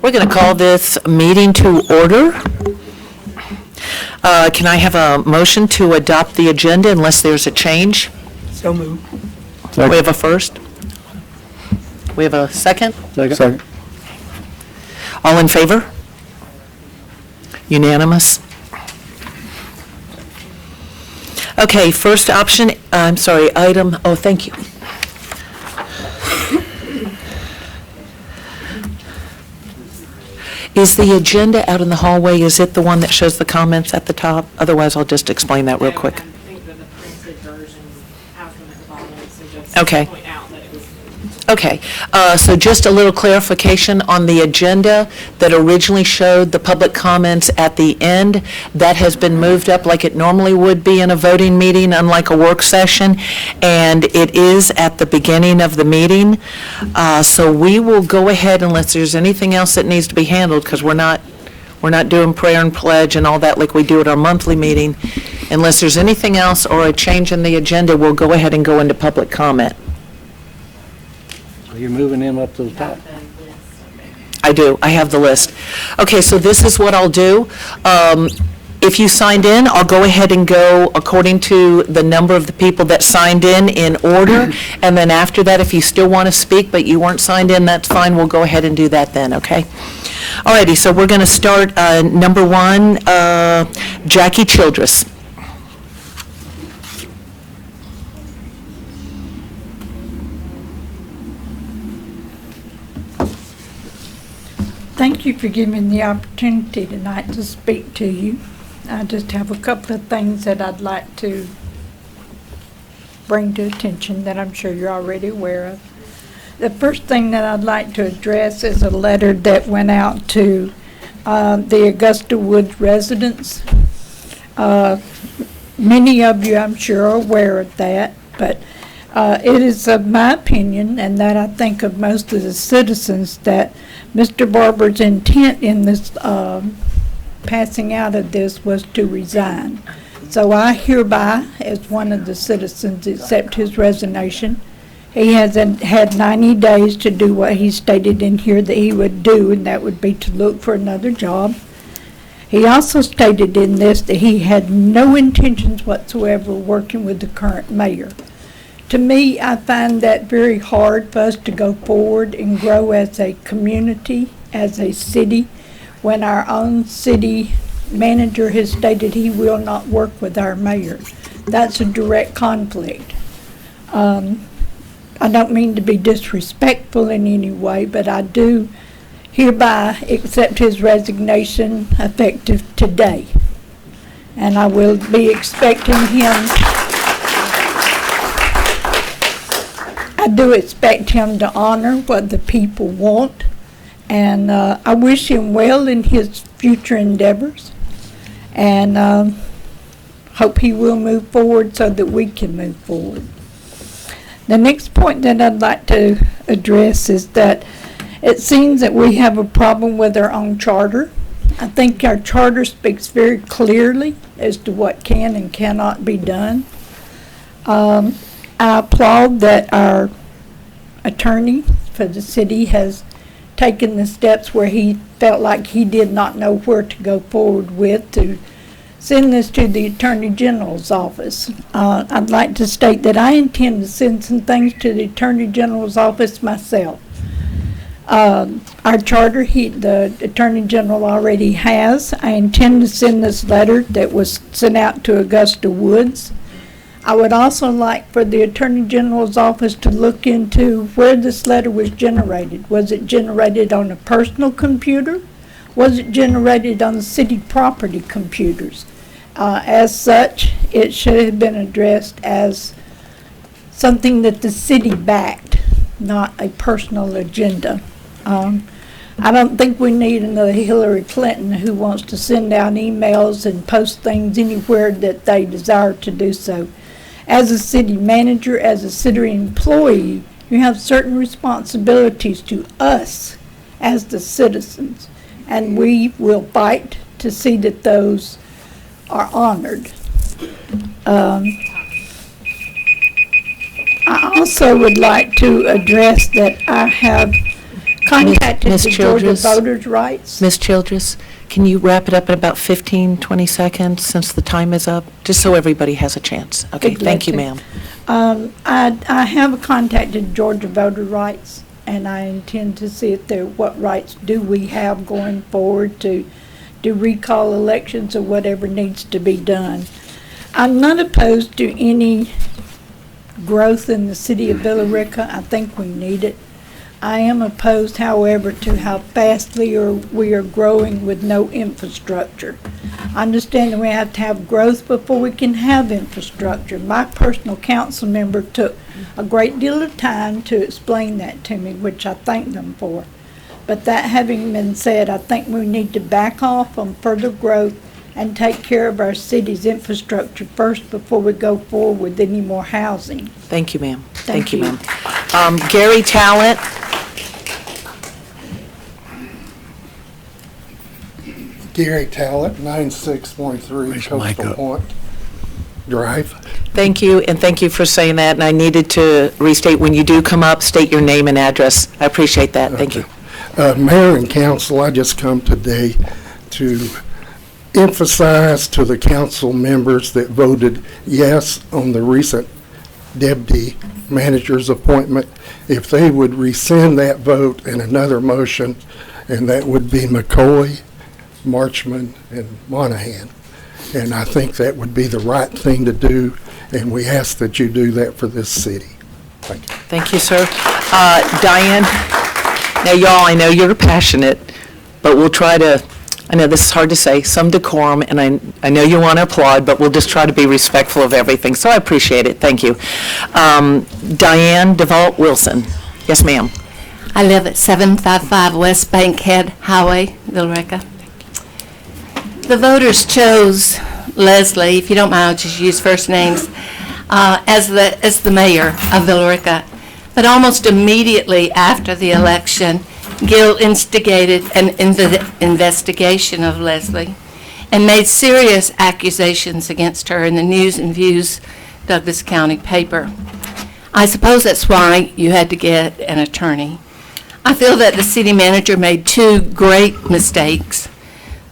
We're going to call this meeting to order. Can I have a motion to adopt the agenda unless there's a change? So moved. We have a first? We have a second? Second. All in favor? Unanimous? Okay, first option, item, thank you. Is the agenda out in the hallway, is it the one that shows the comments at the top? Otherwise, I'll just explain that real quick. I think that the printed version has them at the bottom, so just Okay. point out that it was. Okay, so just a little clarification on the agenda that originally showed the public comments at the end. That has been moved up like it normally would be in a voting meeting, unlike a work session, and it is at the beginning of the meeting. So we will go ahead unless there's anything else that needs to be handled, because we're not doing prayer and pledge and all that like we do at our monthly meeting. Unless there's anything else or a change in the agenda, we'll go ahead and go into public comment. You're moving them up to the top. I do. I have the list. Okay, so this is what I'll do. If you signed in, I'll go ahead and go according to the number of the people that signed in order. And then after that, if you still want to speak but you weren't signed in, that's fine. We'll go ahead and do that then, okay? All righty, so we're going to start number one, Jackie Childress. Thank you for giving me the opportunity tonight to speak to you. I just have a couple of things that I'd like to bring to attention that I'm sure you're already aware of. The first thing that I'd like to address is a letter that went out to the Augusta Woods residents. Many of you, I'm sure, are aware of that, but it is of my opinion, and that I think of most of the citizens, that Mr. Barber's intent in this passing out of this was to resign. So I hereby, as one of the citizens, accept his resignation. He has had 90 days to do what he stated in here that he would do, and that would be to look for another job. He also stated in this that he had no intentions whatsoever working with the current mayor. To me, I find that very hard for us to go forward and grow as a community, as a city, when our own city manager has stated he will not work with our mayor. That's a direct conflict. I don't mean to be disrespectful in any way, but I do hereby accept his resignation effective today. And I will be expecting him. I do expect him to honor what the people want, and I wish him well in his future endeavors, and hope he will move forward so that we can move forward. The next point that I'd like to address is that it seems that we have a problem with our own charter. I think our charter speaks very clearly as to what can and cannot be done. I applaud that our attorney for the city has taken the steps where he felt like he did not know where to go forward with to send this to the Attorney General's office. I'd like to state that I intend to send some things to the Attorney General's office myself. Our charter, the Attorney General already has. I intend to send this letter that was sent out to Augusta Woods. I would also like for the Attorney General's office to look into where this letter was generated. Was it generated on a personal computer? Was it generated on city property computers? As such, it should have been addressed as something that the city backed, not a personal agenda. I don't think we need another Hillary Clinton who wants to send out emails and post things anywhere that they desire to do so. As a city manager, as a city employee, you have certain responsibilities to us as the citizens, and we will fight to see that those are honored. I also would like to address that I have contacted Ms. the Georgia Childress? Voters' Rights. Ms. Childress, can you wrap it up in about 15, 20 seconds since the time is up? Just so everybody has a chance. Okay, Be glad thank you, to. ma'am. I have contacted Georgia Voter Rights, and I intend to see if what rights do we have going forward to do recall elections or whatever needs to be done. I'm not opposed to any growth in the city of Villa Rica. I think we need it. I am opposed, however, to how fast we are growing with no infrastructure. I understand that we have to have growth before we can have infrastructure. My personal council member took a great deal of time to explain that to me, which I thank them for. But that having been said, I think we need to back off on further growth and take care of our city's infrastructure first before we go forward with any more housing. Thank you, ma'am. Thank you. ma'am. Gary Talent. Gary Talent, 9613 Raise your mic Coastal up. Point Drive. Thank you, and thank you for saying that. And I needed to restate, when you do come up, state your name and address. I appreciate that. Thank you. Mayor and council, I just come today to emphasize to the council members that voted yes on the recent deputy manager's appointment, if they would rescind that vote and another motion, and that would be McCoy, Marchman, and Monahan. And I think that would be the right thing to do, and we ask that you do that for this city. Thank you. Thank you, sir. Diane, now, y'all, I know you're passionate, but we'll try to, I know this is hard to say, some decorum, and I know you want to applaud, but we'll just try to be respectful of everything. So I appreciate it. Thank you. Diane DeVault Wilson. Yes, ma'am. I live at 755 West Bankhead Highway, Villa Rica. The voters chose Leslie, if you don't mind, I'll just use first names, as the mayor of Villa Rica. But almost immediately after the election, Gil instigated an investigation of Leslie and made serious accusations against her in the News and Views Douglas County paper. I suppose that's why you had to get an attorney. I feel that the city manager made two great mistakes.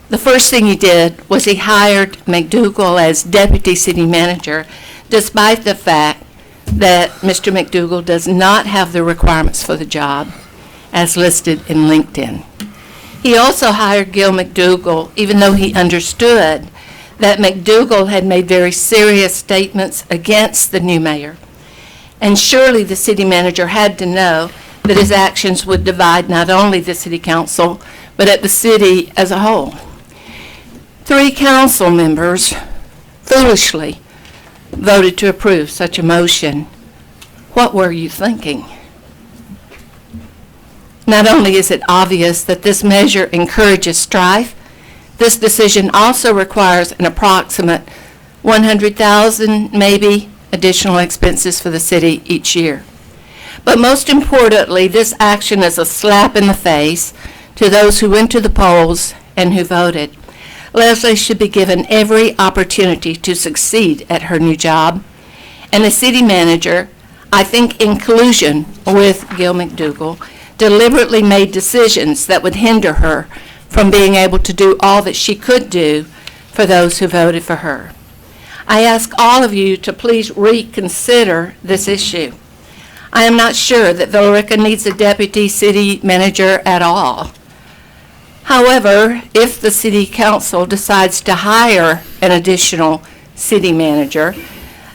The first thing he did was he hired McDougall as deputy city manager, despite the fact that Mr. McDougall does not have the requirements for the job as listed in LinkedIn. He also hired Gil McDougall, even though he understood that McDougall had made very serious statements against the new mayor. And surely the city manager had to know that his actions would divide not only the city council, but at the city as a whole. 3 council members foolishly voted to approve such a motion. What were you thinking? Not only is it obvious that this measure encourages strife, this decision also requires an approximate $100,000, maybe, additional expenses for the city each year. But most importantly, this action is a slap in the face to those who went to the polls and who voted. Leslie should be given every opportunity to succeed at her new job. And the city manager, I think in collusion with Gil McDougall, deliberately made decisions that would hinder her from being able to do all that she could do for those who voted for her. I ask all of you to please reconsider this issue. I am not sure that Villa Rica needs a deputy city manager at all. However, if the city council decides to hire an additional city manager,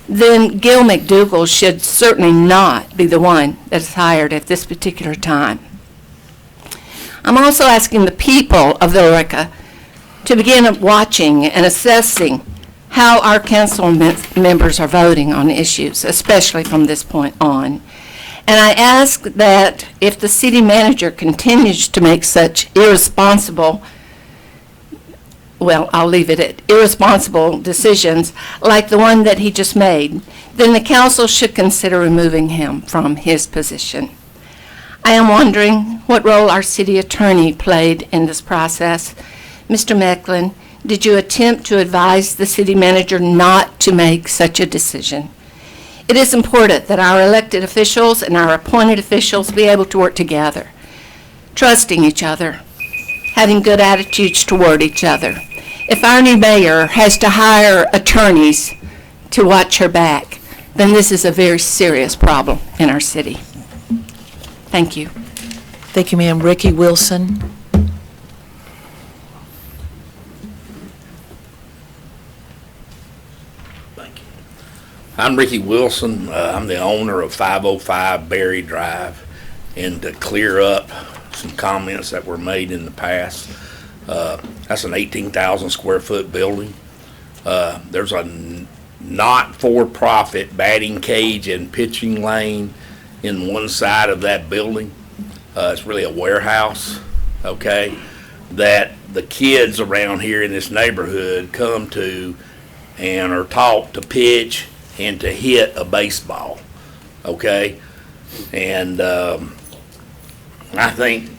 then Gil McDougall should certainly not be the one that is hired at this particular time. I'm also asking the people of Villa Rica to begin watching and assessing how our council members are voting on issues, especially from this point on. And I ask that if the city manager continues to make such irresponsible, well, I'll leave it at irresponsible decisions like the one that he just made, then the council should consider removing him from his position. I am wondering what role our city attorney played in this process. Mr. Mecklin, did you attempt to advise the city manager not to make such a decision? It is important that our elected officials and our appointed officials be able to work together. trusting each other, having good attitudes toward each other. If our new mayor has to hire attorneys to watch her back, then this is a very serious problem in our city. Thank you. Thank you, ma'am. Ricky Wilson. I'm Ricky Wilson. I'm the owner of 505 Berry Drive. And to clear up some comments that were made in the past, that's an 18,000 square foot building. There's a not-for-profit batting cage and pitching lane in one side of that building. It's really a warehouse, okay, that the kids around here in this neighborhood come to and are taught to pitch and to hit a baseball, okay? And I think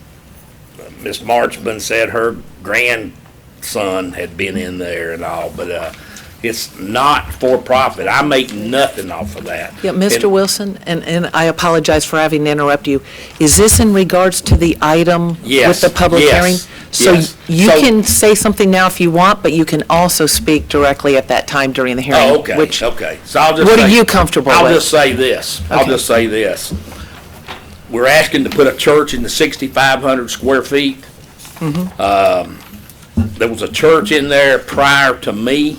Miss Marchman said her grandson had been in there and all, but it's not for profit. I make nothing off of that. Yeah, Mr. And- Wilson, and I apologize for having to interrupt you. Is this in regards to the item Yes, with the public yes, hearing? So yes. you So- can say something now if you want, but you can also speak directly at that time during the hearing. Oh, okay, which- okay. So I'll just What are say- you comfortable I'll with? just say this. I'll Okay. just say this. We're asking to put a church in the 6,500 square feet. There was a church in there prior to me,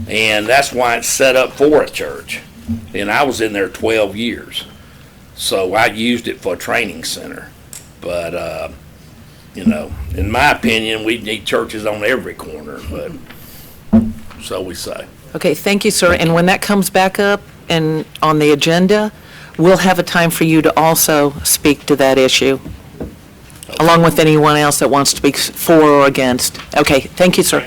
and that's why it's set up for a church. And I was in there 12 years. So I used it for a training center. But, you know, in my opinion, we need churches on every corner, but so we say. Okay, thank you, sir. And when that comes back up and on the agenda, we'll have a time for you to also speak to that issue, along with anyone else that wants to speak for or against. Okay, thank you, sir.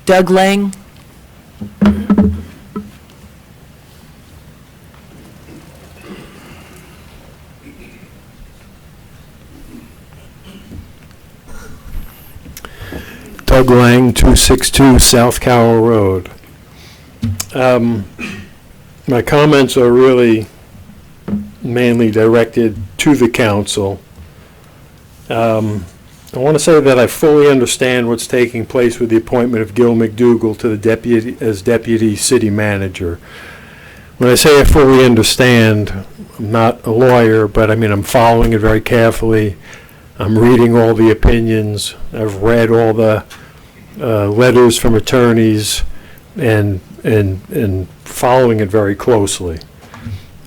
Doug Lang? Doug Lang, 262 South Carroll Road. My comments are really mainly directed to the council. I want to say that I fully understand what's taking place with the appointment of Gil McDougall to the as deputy city manager. When I say I fully understand, I'm not a lawyer, but I mean, I'm following it very carefully. I'm reading all the opinions. I've read all the letters from attorneys and following it very closely.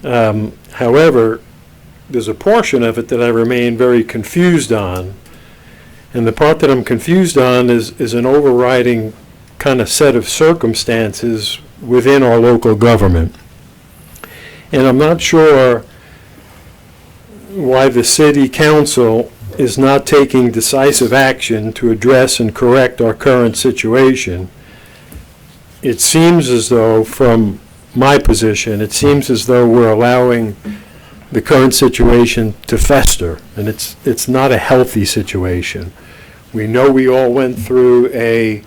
However, there's a portion of it that I remain very confused on. And the part that I'm confused on is an overriding kind of set of circumstances within our local government. And I'm not sure why the city council is not taking decisive action to address and correct our current situation. It seems as though, from my position, it seems as though we're allowing the current situation to fester, and it's not a healthy situation. We know we all went through a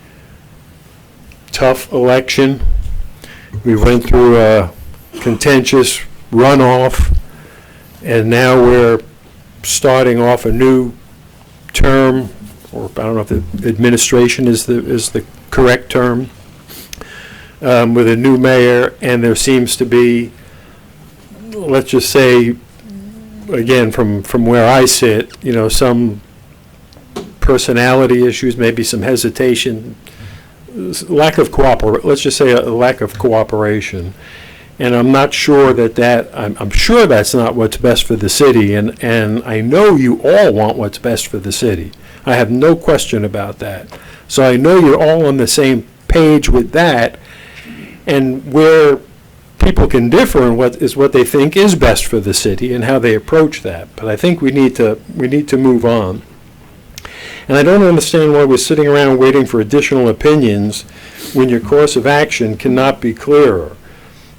tough election. We went through a contentious runoff, and now we're starting off a new term, or I don't know if the administration is the correct term, with a new mayor, and there seems to be, let's just say, again, from where I sit, you know, some personality issues, maybe some hesitation, lack of let's just say a lack of cooperation. And I'm not sure I'm sure that's not what's best for the city, and I know you all want what's best for the city. I have no question about that. So I know you're all on the same page with that, and where people can differ in what they think is best for the city and how they approach that. But I think we need to move on. And I don't understand why we're sitting around waiting for additional opinions when your course of action cannot be clearer.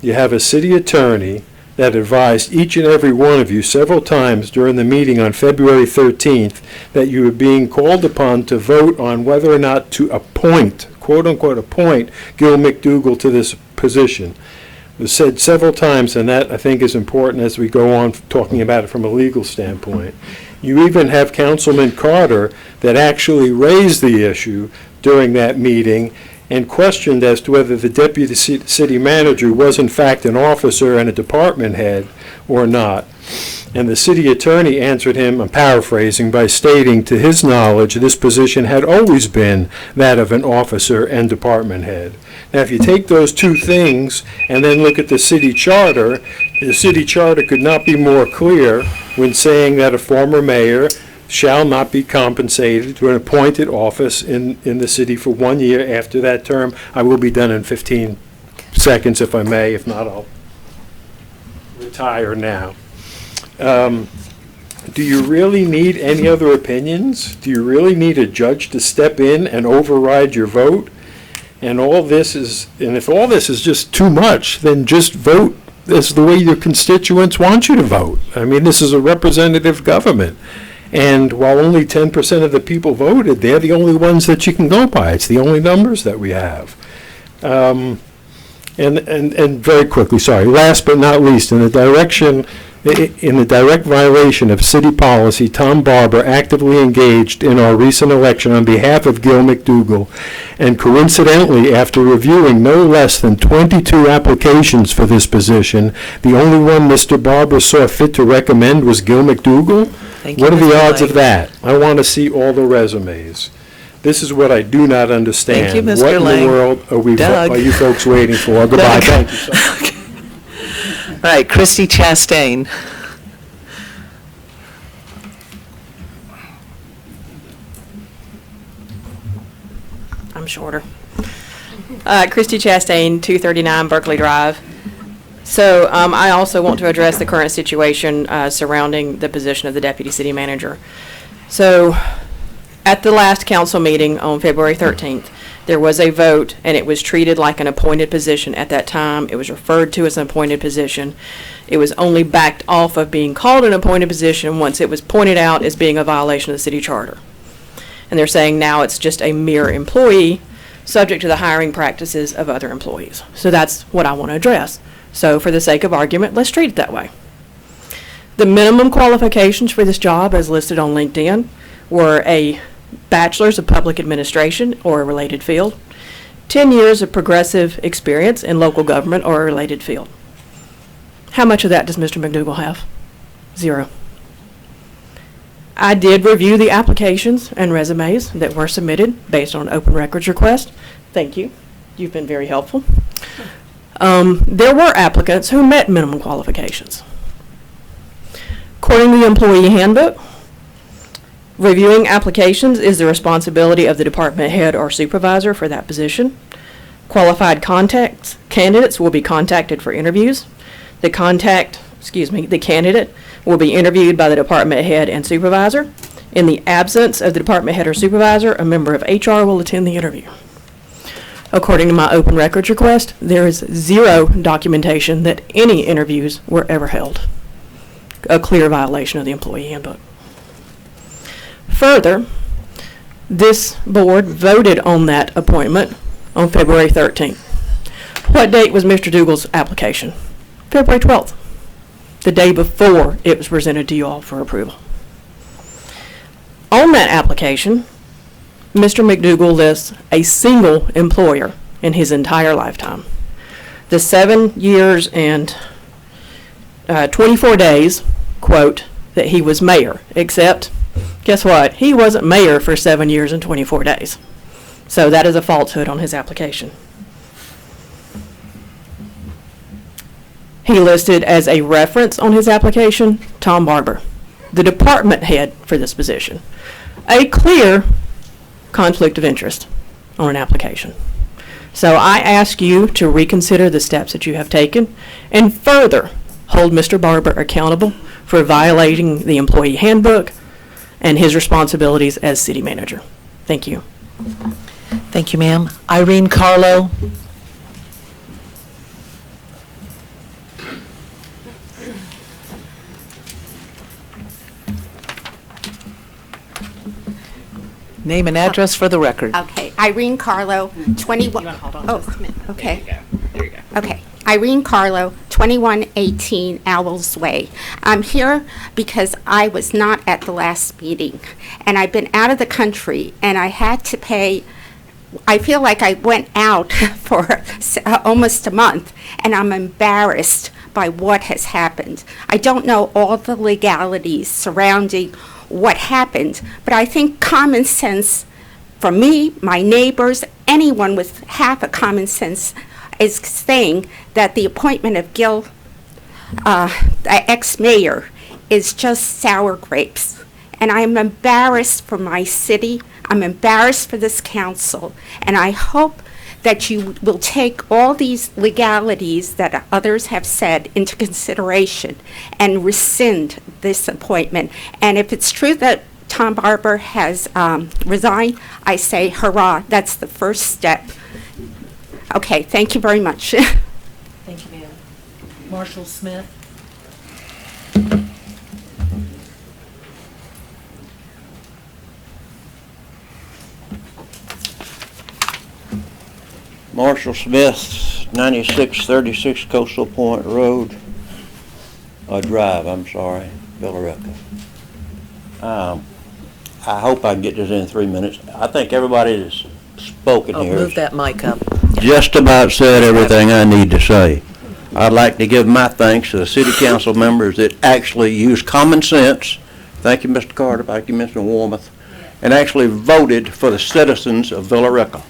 You have a city attorney that advised each and every one of you several times during the meeting on February 13th that you were being called upon to vote on whether or not to appoint, quote-unquote appoint, Gil McDougall to this position. was said several times, and that I think is important as we go on talking about it from a legal standpoint. You even have Councilman Carter that actually raised the issue during that meeting and questioned as to whether the deputy city manager was in fact an officer and a department head or not. And the city attorney answered him, I'm paraphrasing, by stating to his knowledge this position had always been that of an officer and department head. Now, if you take those two things and then look at the city charter could not be more clear when saying that a former mayor shall not be compensated to an appointed office in the city for 1 year after that term. I will be done in 15 seconds if I may. If not, I'll retire now. Do you really need any other opinions? Do you really need a judge to step in and override your vote? And if all this is just too much, then just vote as the way your constituents want you to vote. I mean, this is a representative government. And while only 10% of the people voted, they're the only ones that you can go by. It's the only numbers that we have. And very quickly, sorry, last but not least, in the direct violation of city policy, Tom Barber actively engaged in our recent election on behalf of Gil McDougall, and coincidentally, after reviewing no less than 22 applications for this position, the only one Mr. Barber saw fit to recommend was Gil McDougall? Thank you, What are the Mr. odds of Lang. that? I want to see all the resumes. This is what I do not understand. Thank you, Mr. What in Lang. the world Doug. are you folks waiting for? Goodbye. Doug. Thank you so much. All right, Christy Chastain. I'm shorter. Christy Chastain, 239 Berkeley Drive. So I also want to address the current situation surrounding the position of the deputy city manager. So at the last council meeting on February 13th, there was a vote, and it was treated like an appointed position at that time. It was referred to as an appointed position. It was only backed off of being called an appointed position once it was pointed out as being a violation of the city charter. And they're saying now it's just a mere employee subject to the hiring practices of other employees. So that's what I want to address. So for the sake of argument, let's treat it that way. The minimum qualifications for this job as listed on LinkedIn were a bachelor's of public administration or a related field, 10 years of progressive experience in local government or a related field. How much of that does Mr. McDougall have? 0. I did review the applications and resumes that were submitted based on an open records request. Thank you. You've been very helpful. There were applicants who met minimum qualifications. According to the employee handbook, reviewing applications is the responsibility of the department head or supervisor for that position. Qualified candidates will be contacted for interviews. The candidate will be interviewed by the department head and supervisor. In the absence of the department head or supervisor, a member of HR will attend the interview. According to my open records request, there is 0 documentation that any interviews were ever held. A clear violation of the employee handbook. Further, this board voted on that appointment on February 13th. What date was Mr. Dougal's application? February 12th, the day before it was presented to you all for approval. On that application, Mr. McDougall lists a single employer in his entire lifetime. The 7 years and 24 days, quote, that he was mayor, except, guess what? He wasn't mayor for 7 years and 24 days. So that is a falsehood on his application. He listed as a reference on his application, Tom Barber, the department head for this position. A clear conflict of interest on an application. So I ask you to reconsider the steps that you have taken and further hold Mr. Barber accountable for violating the employee handbook and his responsibilities as city manager. Thank you. Thank you, ma'am. Irene Carlo. Name and address for the record. Okay, Irene Carlo, 21. You want to hold on Oh, just a minute? okay. There you go. There you go. Okay, Irene Carlo, 2118 Owls Way. I'm here because I was not at the last meeting, and I've been out of the country, and I had to pay. I feel like I went out for almost a month, and I'm embarrassed by what has happened. I don't know all the legalities surrounding what happened, but I think common sense for me, my neighbors, anyone with half a common sense is saying that the appointment of Gil, the ex-mayor, is just sour grapes. And I'm embarrassed for my city, I'm embarrassed for this council, and I hope that you will take all these legalities that others have said into consideration and rescind this appointment. And if it's true that Tom Barber has resigned, I say hurrah, that's the first step. Okay, thank you very much. Thank you, ma'am. Marshall Smith? Marshall Smith, 9636 Coastal Point Road, Drive, I'm sorry, Billerica. I hope I can get this in 3 minutes. I think everybody that's spoken Oh, here move that mic up. just about said everything I need to say. I'd like to give my thanks to the city council members that actually use common sense. Thank you, Mr. Carter, thank you, Mr. Warmoth, and actually voted for the citizens of Billerica.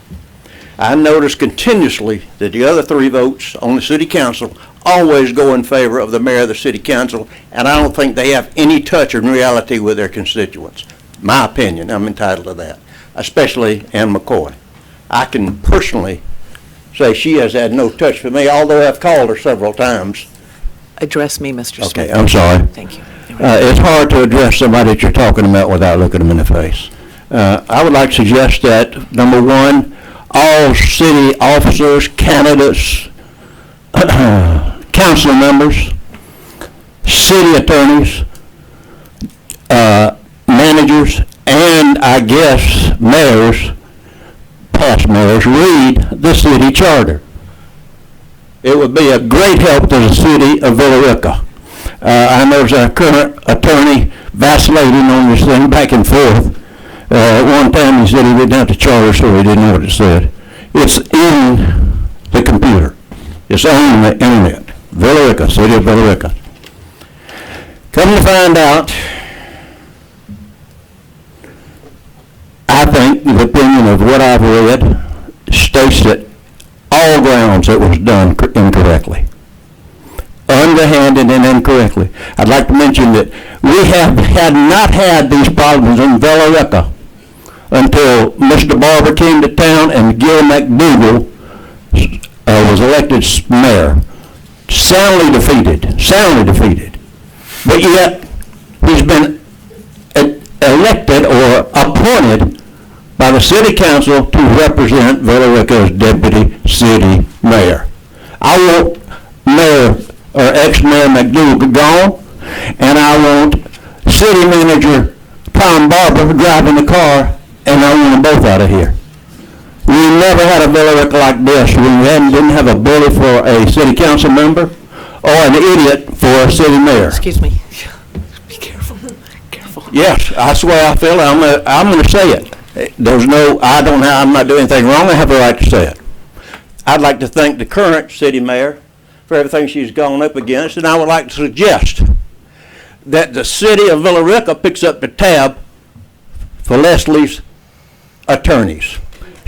I notice continuously that the other 3 votes on the city council always go in favor of the mayor of the city council, and I don't think they have any touch in reality with their constituents. My opinion, I'm entitled to that, especially Ann McCoy. I can personally say she has had no touch with me, although I've called her several times. Address me, Mr. Smith. Okay, I'm sorry. Thank you. It's hard to address somebody that you're talking about without looking them in the face. I would like to suggest that, number one, all city officers, candidates, council members, city attorneys, managers, and I guess mayors, past mayors, read the city charter. It would be a great help to the city of Billerica. I know there's a current attorney vacillating on this thing back and forth. One time he said he didn't have the charter, so he didn't know what it said. It's in the computer. It's on the internet. Billerica, city of Billerica. Come to find out, I think the opinion of what I've read states that all grounds it was done incorrectly. Underhanded and incorrectly. I'd like to mention that we had not had these problems in Billerica until Mr. Barber came to town and Gil McDougal was elected mayor. Soundly defeated. But yet, he's been elected or appointed by the city council to represent Billerica's deputy city mayor. I want Mayor or ex-Mayor McDougal gone, and I want city manager Tom Barber driving the car, and I want them both out of here. We never had a Billerica like this. We didn't have a bully for a city council member or an idiot for a city mayor. Excuse me. Be careful. Careful. Yes, that's the way I feel. I'm going to say it. I'm not doing anything wrong. I have a right to say it. I'd like to thank the current city mayor for everything she's gone up against, and I would like to suggest that the city of Billerica picks up the tab for Leslie's attorneys.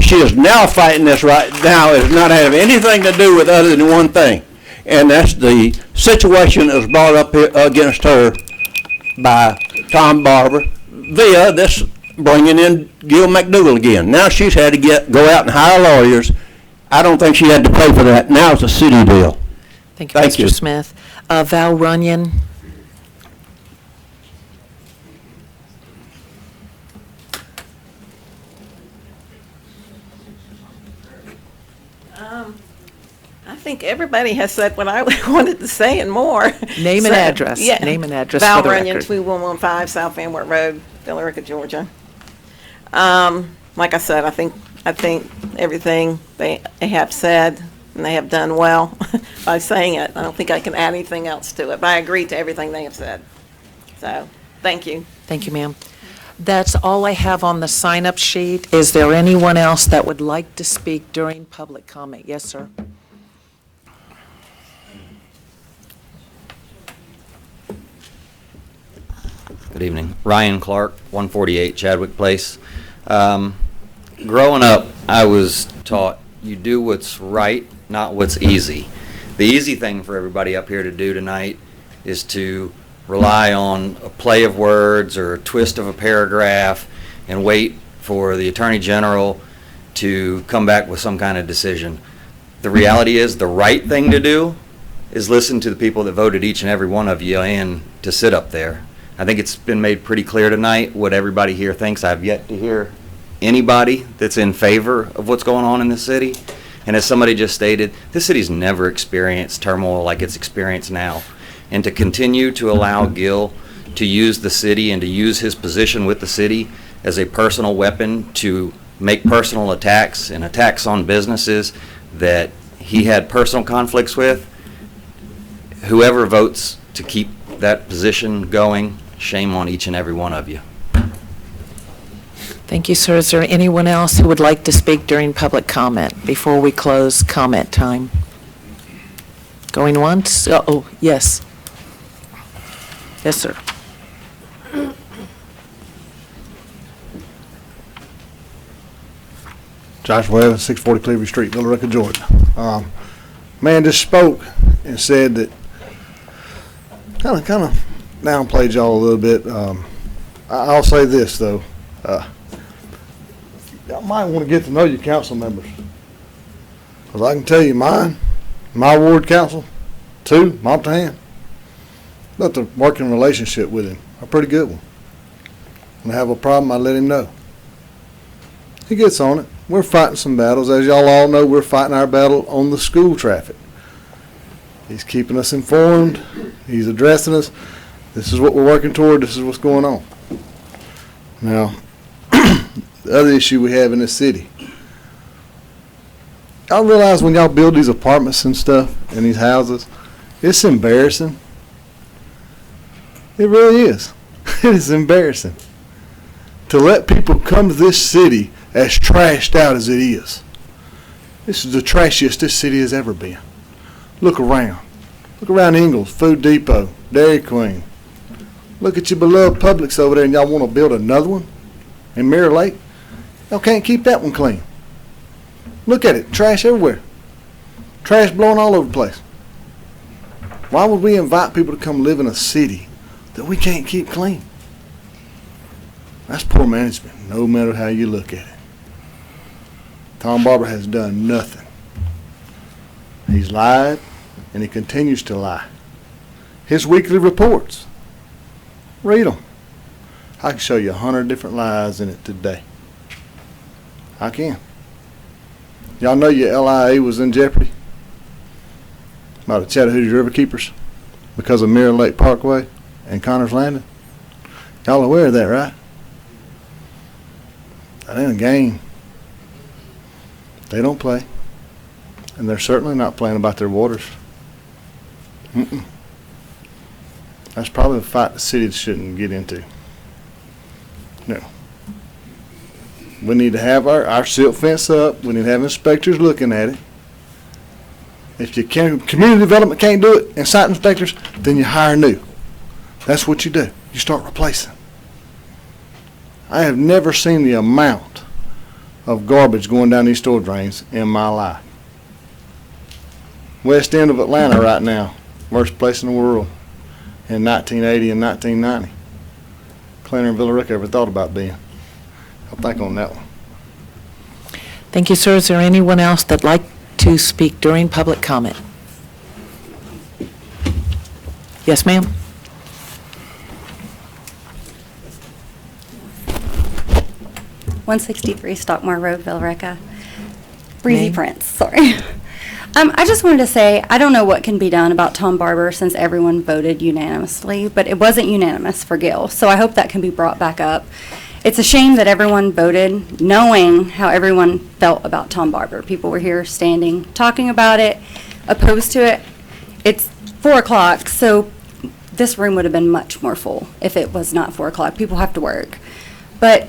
She is now fighting this right now. It does not have anything to do with other than one thing, and that's the situation that was brought up here against her by Tom Barber via this bringing in Gil McDougal again. Now she's had to go out and hire lawyers. I don't think she had to pay for that. Now it's a city deal. Thank you, Mr. Smith. Val Runyon. I think everybody has said what I wanted to say and more. Name and address. Yeah. Name and address Val for the Runyon, record. 2115 South Van Wert Road, Billerica, Georgia. Like I said, I think everything they have said and they have done well by saying it. I don't think I can add anything else to it, but I agree to everything they have said. So, thank you. Thank you, ma'am. That's all I have on the sign-up sheet. Is there anyone else that would like to speak during public comment? Yes, sir. Good evening. Ryan Clark, 148 Chadwick Place. Growing up, I was taught you do what's right, not what's easy. The easy thing for everybody up here to do tonight is to rely on a play of words or a twist of a paragraph and wait for the Attorney General to come back with some kind of decision. The reality is the right thing to do is listen to the people that voted each and every one of you in to sit up there. I think it's been made pretty clear tonight what everybody here thinks. I've yet to hear anybody that's in favor of what's going on in the city. And as somebody just stated, this city's never experienced turmoil like it's experienced now. And to continue to allow Gil to use the city and to use his position with the city as a personal weapon to make personal attacks and attacks on businesses that he had personal conflicts with, whoever votes to keep that position going, shame on each and every one of you. Thank you, sir. Is there anyone else who would like to speak during public comment before we close comment time? Going once? Oh, yes. Yes, sir. Joshua Evans, 640 Cleary Street, Billerica, Georgia. Man just spoke and said that kind of downplayed y'all a little bit. I'll say this though, y'all might want to get to know your council members, because I can tell you my ward council, 2, mom to hand, but the working relationship with him, a pretty good one. When I have a problem, I let him know. He gets on it. We're fighting some battles. As y'all all know, we're fighting our battle on the school traffic. He's keeping us informed. He's addressing us. This is what we're working toward. This is what's going on. Now, the other issue we have in this city, y'all realize when y'all build these apartments and stuff in these houses, it's embarrassing. It really is. It is embarrassing to let people come to this city as trashed out as it is. This is the trashiest this city has ever been. Look around. Look around Ingles, Food Depot, Dairy Queen. Look at your beloved Publix over there, and y'all want to build another one in Mirror Lake? Y'all can't keep that one clean. Look at it, trash everywhere. Trash blowing all over the place. Why would we invite people to come live in a city that we can't keep clean? That's poor management, no matter how you look at it. Tom Barber has done nothing. He's lied, and he continues to lie. His weekly reports, read them. I can show you 100 different lies in it today. I can. Y'all know your LIA was in jeopardy by the Chattahoochee River Keepers because of Mirror Lake Parkway and Connors Landing. Y'all aware of that, right? That ain't a game. They don't play. And they're certainly not playing about their waters. That's probably a fight the city shouldn't get into. No. We need to have our silt fence up. We need to have inspectors looking at it. If you can, community development can't do it, and site inspectors, then you hire new. That's what you do. You start replacing. I have never seen the amount of garbage going down these storm drains in my life. West end of Atlanta right now, worst place in the world in 1980 and 1990. Cleaner than Villarica ever thought about being. I'll think on that one. Thank you, sir. Is there anyone else that'd like to speak during public comment? Yes, ma'am. (163) Stockmore Road, Villarica. Breezy Name? Prince, sorry. I just wanted to say, I don't know what can be done about Tom Barber since everyone voted unanimously, but it wasn't unanimous for Gil, so I hope that can be brought back up. It's a shame that everyone voted knowing how everyone felt about Tom Barber. People were here standing, talking about it, opposed to it. It's 4 o'clock, so this room would have been much more full if it was not 4 o'clock. People have to work. But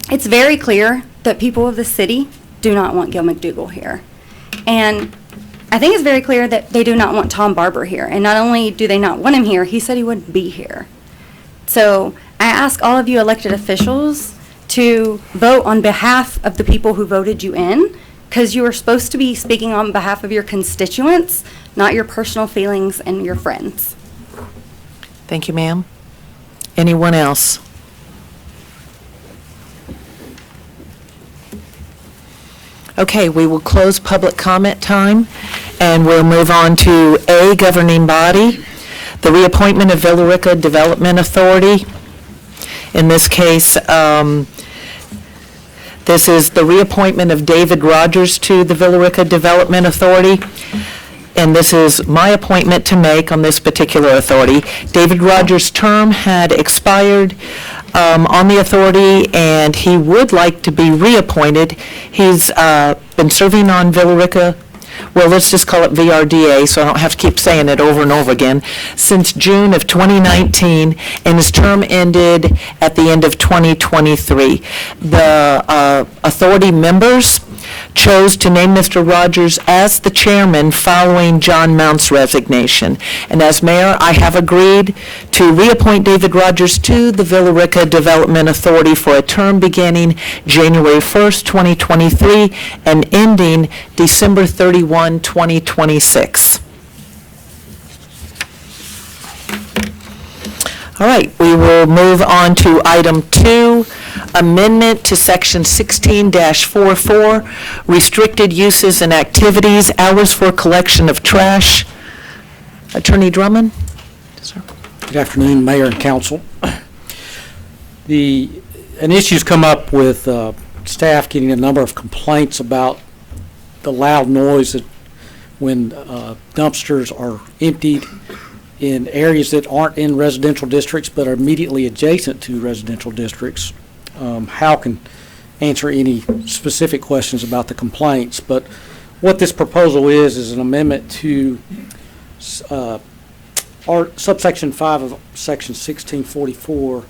it's very clear that people of the city do not want Gil McDougall here. And I think it's very clear that they do not want Tom Barber here. And not only do they not want him here, he said he wouldn't be here. So I ask all of you elected officials to vote on behalf of the people who voted you in, because you are supposed to be speaking on behalf of your constituents, not your personal feelings and your friends. Thank you, ma'am. Anyone else? Okay, we will close public comment time, and we'll move on to A, governing body, the reappointment of Villarica Development Authority. In this case, this is the reappointment of David Rogers to the Villarica Development Authority, and this is my appointment to make on this particular authority. David Rogers' term had expired on the authority, and he would like to be reappointed. He's been serving on Villarica, well, let's just call it VRDA, so I don't have to keep saying it over and over again, since June of 2019, and his term ended at the end of 2023. The authority members chose to name Mr. Rogers as the chairman following John Mount's resignation. And as mayor, I have agreed to reappoint David Rogers to the Villarica Development Authority for a term beginning January 1st, 2023, and ending December 31, 2026. All right, we will move on to item 2, amendment to section 16-44, restricted uses and activities, hours for collection of trash. Attorney Drummond? Sir. Good afternoon, Mayor and Council. An issue's come up with staff getting a number of complaints about the loud noise that when dumpsters are emptied in areas that aren't in residential districts but are immediately adjacent to residential districts. Hal can answer any specific questions about the complaints, but what this proposal is an amendment to subsection 5 of section 1644.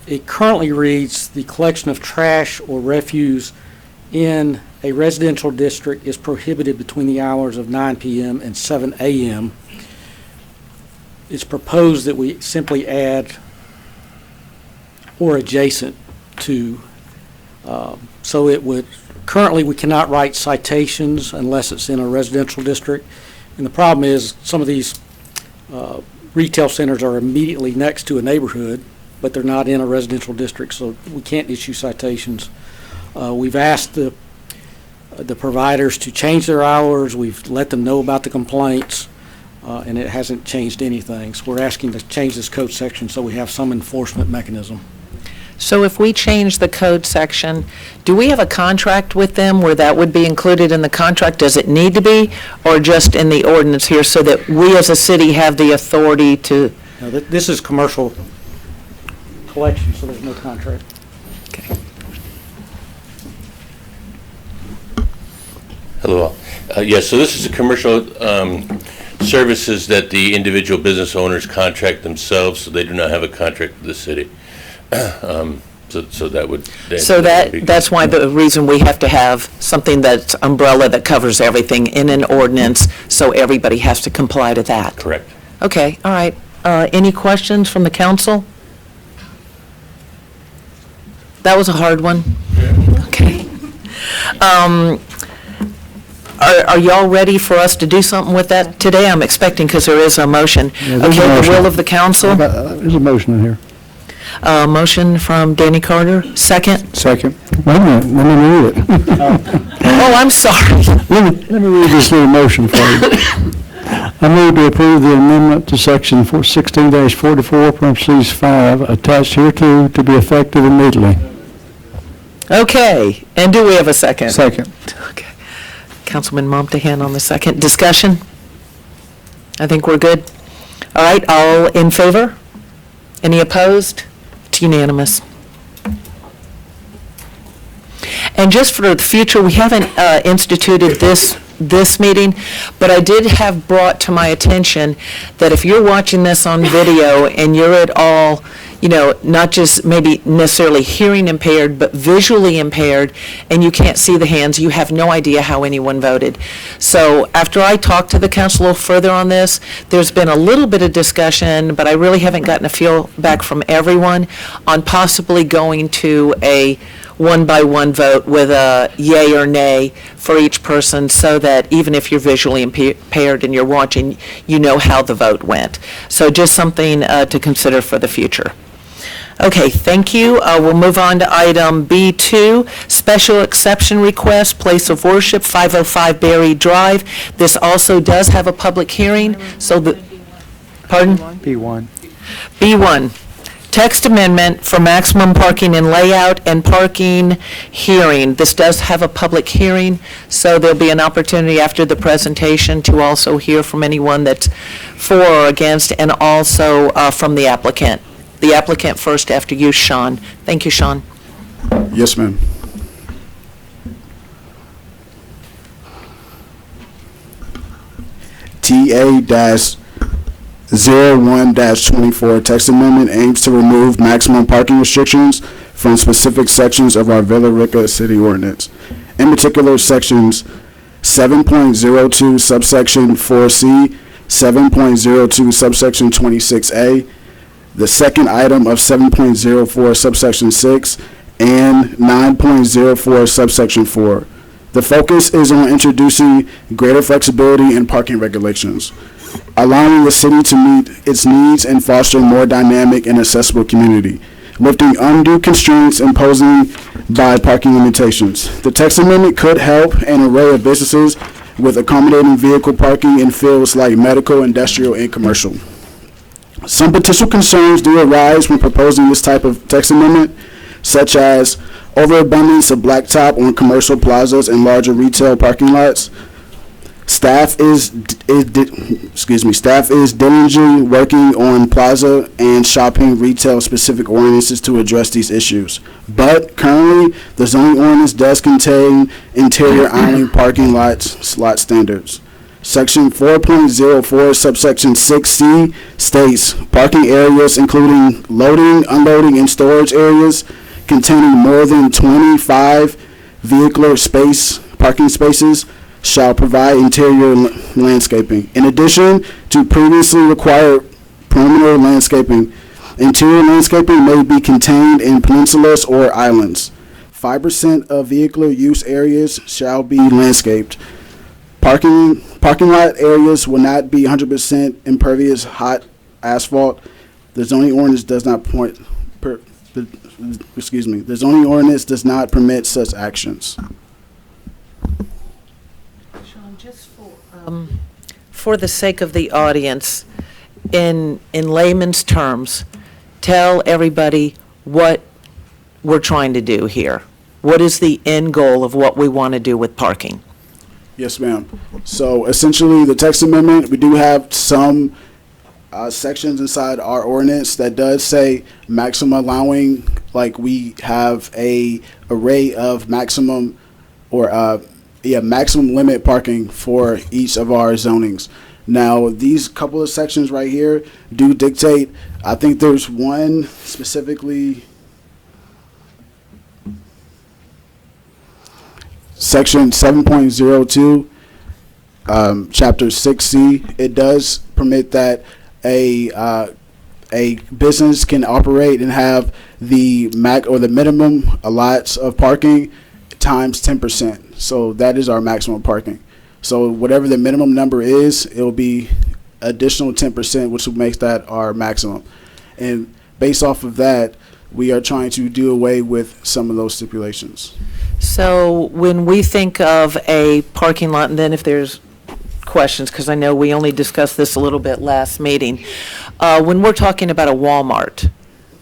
It currently reads, the collection of trash or refuse in a residential district is prohibited between the hours of 9 p.m. and 7 a.m. It's proposed that we simply add or adjacent to, so it would, currently we cannot write citations unless it's in a residential district. And the problem is some of these retail centers are immediately next to a neighborhood, but they're not in a residential district, so we can't issue citations. We've asked the providers to change their hours. We've let them know about the complaints. And it hasn't changed anything. So we're asking to change this code section so we have some enforcement mechanism. So if we change the code section, do we have a contract with them where that would be included in the contract? Does it need to be, or just in the ordinance here so that we as a city have the authority to? No, this is commercial collection, so there's no contract. Okay. Hello. Yes, so this is a commercial services that the individual business owners contract themselves, so they do not have a contract with the city. So that would. So that's why the reason we have to have something that's umbrella that covers everything in an ordinance, so everybody has to comply to that. Correct. Okay, all right. Any questions from the council? That was a hard one. Okay. Are y'all ready for us to do something with that today? I'm expecting, because there is a motion. Yeah, Okay, the will of the council. There's a motion in here. Motion from Danny Carter, second. Second. Wait a minute, let me read it. Oh, I'm sorry. Let me read this little motion for you. I move to approve the amendment to section 16-44, parentheses 5, attached hereto to be effective immediately. Okay, and do we have a second? Second. Okay. Councilman Momtahan on the second. Discussion? I think we're good. All right, all in favor? Any opposed? It's unanimous. And just for the future, we haven't instituted this meeting, but I did have brought to my attention that if you're watching this on video and you're at all, not just maybe necessarily hearing impaired, but visually impaired, and you can't see the hands, you have no idea how anyone voted. So after I talked to the council a little further on this, there's been a little bit of discussion, but I really haven't gotten a feel back from everyone on possibly going to a one-by-one vote with a yay or nay for each person, so that even if you're visually impaired and you're watching, you know how the vote went. So just something to consider for the future. Okay, thank you. We'll move on to item B2, special exception request, place of worship, 505 Berry Drive. This also does have a public hearing, so pardon? B1. B1. Text amendment for maximum parking and layout and parking hearing. This does have a public hearing, so there'll be an opportunity after the presentation to also hear from anyone that's for or against, and also from the applicant. The applicant first, after you, Sean. Thank you, Sean. Yes, ma'am. TA-01-24 text amendment aims to remove maximum parking restrictions from specific sections of our Villa Rica city ordinance. In particular, sections 7.02 subsection 4C, 7.02 subsection 26A, the second item of 7.04 subsection 6, and 9.04 subsection 4. The focus is on introducing greater flexibility in parking regulations, allowing the city to meet its needs and foster a more dynamic and accessible community, lifting undue constraints imposed by parking limitations. The text amendment could help an array of businesses with accommodating vehicle parking in fields like medical, industrial, and commercial. Some potential concerns do arise when proposing this type of text amendment, such as overabundance of blacktop on commercial plazas and larger retail parking lots. Staff is diligently working on plaza and shopping retail specific ordinances to address these issues. But currently, the zoning ordinance does contain interior island parking lot standards. Section 4.04 subsection 6C states parking areas including loading, unloading, and storage areas containing more than 25 vehicular parking spaces shall provide interior landscaping. In addition to previously required perimeter landscaping, interior landscaping may be contained in peninsulas or islands. 5% of vehicular use areas shall be landscaped. Parking lot areas will not be 100% impervious hot asphalt. The zoning ordinance does not the zoning ordinance does not permit such actions. Sean, just for the sake of the audience, in layman's terms, tell everybody what we're trying to do here. What is the end goal of what we want to do with parking? Yes, ma'am. So essentially, the text amendment, we do have some sections inside our ordinance that does say maximum allowing, like we have a array of maximum or maximum limit parking for each of our zonings. Now, these couple of sections right here do dictate, I think there's one specifically, Section 7.02, Chapter 6C, it does permit that a business can operate and have the minimum lots of parking times 10%. So that is our maximum parking. So whatever the minimum number is, it'll be additional 10%, which will make that our maximum. And based off of that, we are trying to do away with some of those stipulations. So when we think of a parking lot, and then if there's questions, because I know we only discussed this a little bit last meeting, when we're talking about a Walmart,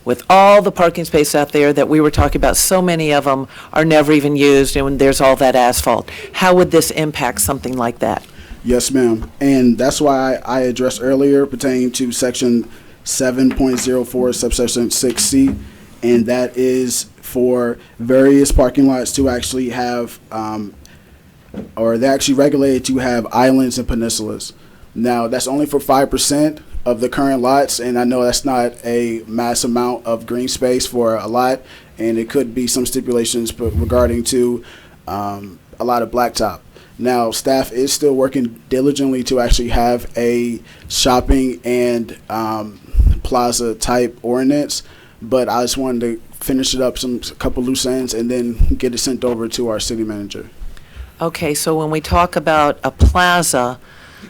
with all the parking space out there that we were talking about, so many of them are never even used, and there's all that asphalt. How would this impact something like that? Yes, ma'am. And that's why I addressed earlier pertaining to Section 7.04 subsection 6C, and that is for various parking lots to actually have, or they're actually regulated to have islands and peninsulas. Now, that's only for 5% of the current lots, and I know that's not a mass amount of green space for a lot, and it could be some stipulations regarding to a lot of blacktop. Now, staff is still working diligently to actually have a shopping and plaza type ordinance, but I just wanted to finish it up a couple loose ends and then get it sent over to our city manager. Okay, so when we talk about a plaza,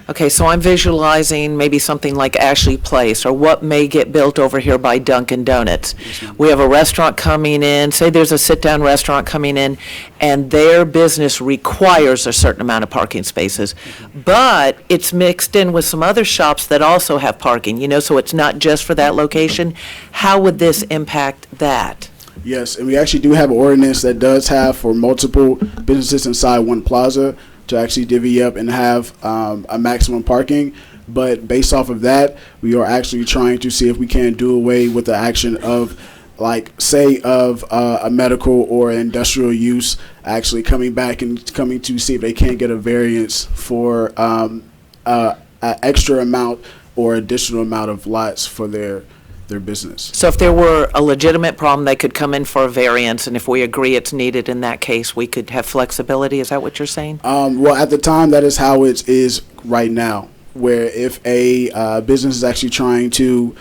okay, so I'm visualizing maybe something like Ashley Place, or what may get built over here by Dunkin' Donuts. We have a restaurant coming in, say there's a sit-down restaurant coming in, and their business requires a certain amount of parking spaces, but it's mixed in with some other shops that also have parking, so it's not just for that location. How would this impact that? Yes, and we actually do have an ordinance that does have for multiple businesses inside one plaza to actually divvy up and have a maximum parking. But based off of that, we are actually trying to see if we can do away with the action of, like, say, of a medical or industrial use actually coming back and coming to see if they can't get a variance for an extra amount or additional amount of lots for their business. So if there were a legitimate problem, they could come in for a variance, and if we agree it's needed in that case, we could have flexibility. Is that what you're saying? Well, at the time, that is how it is right now, where if a business is actually trying to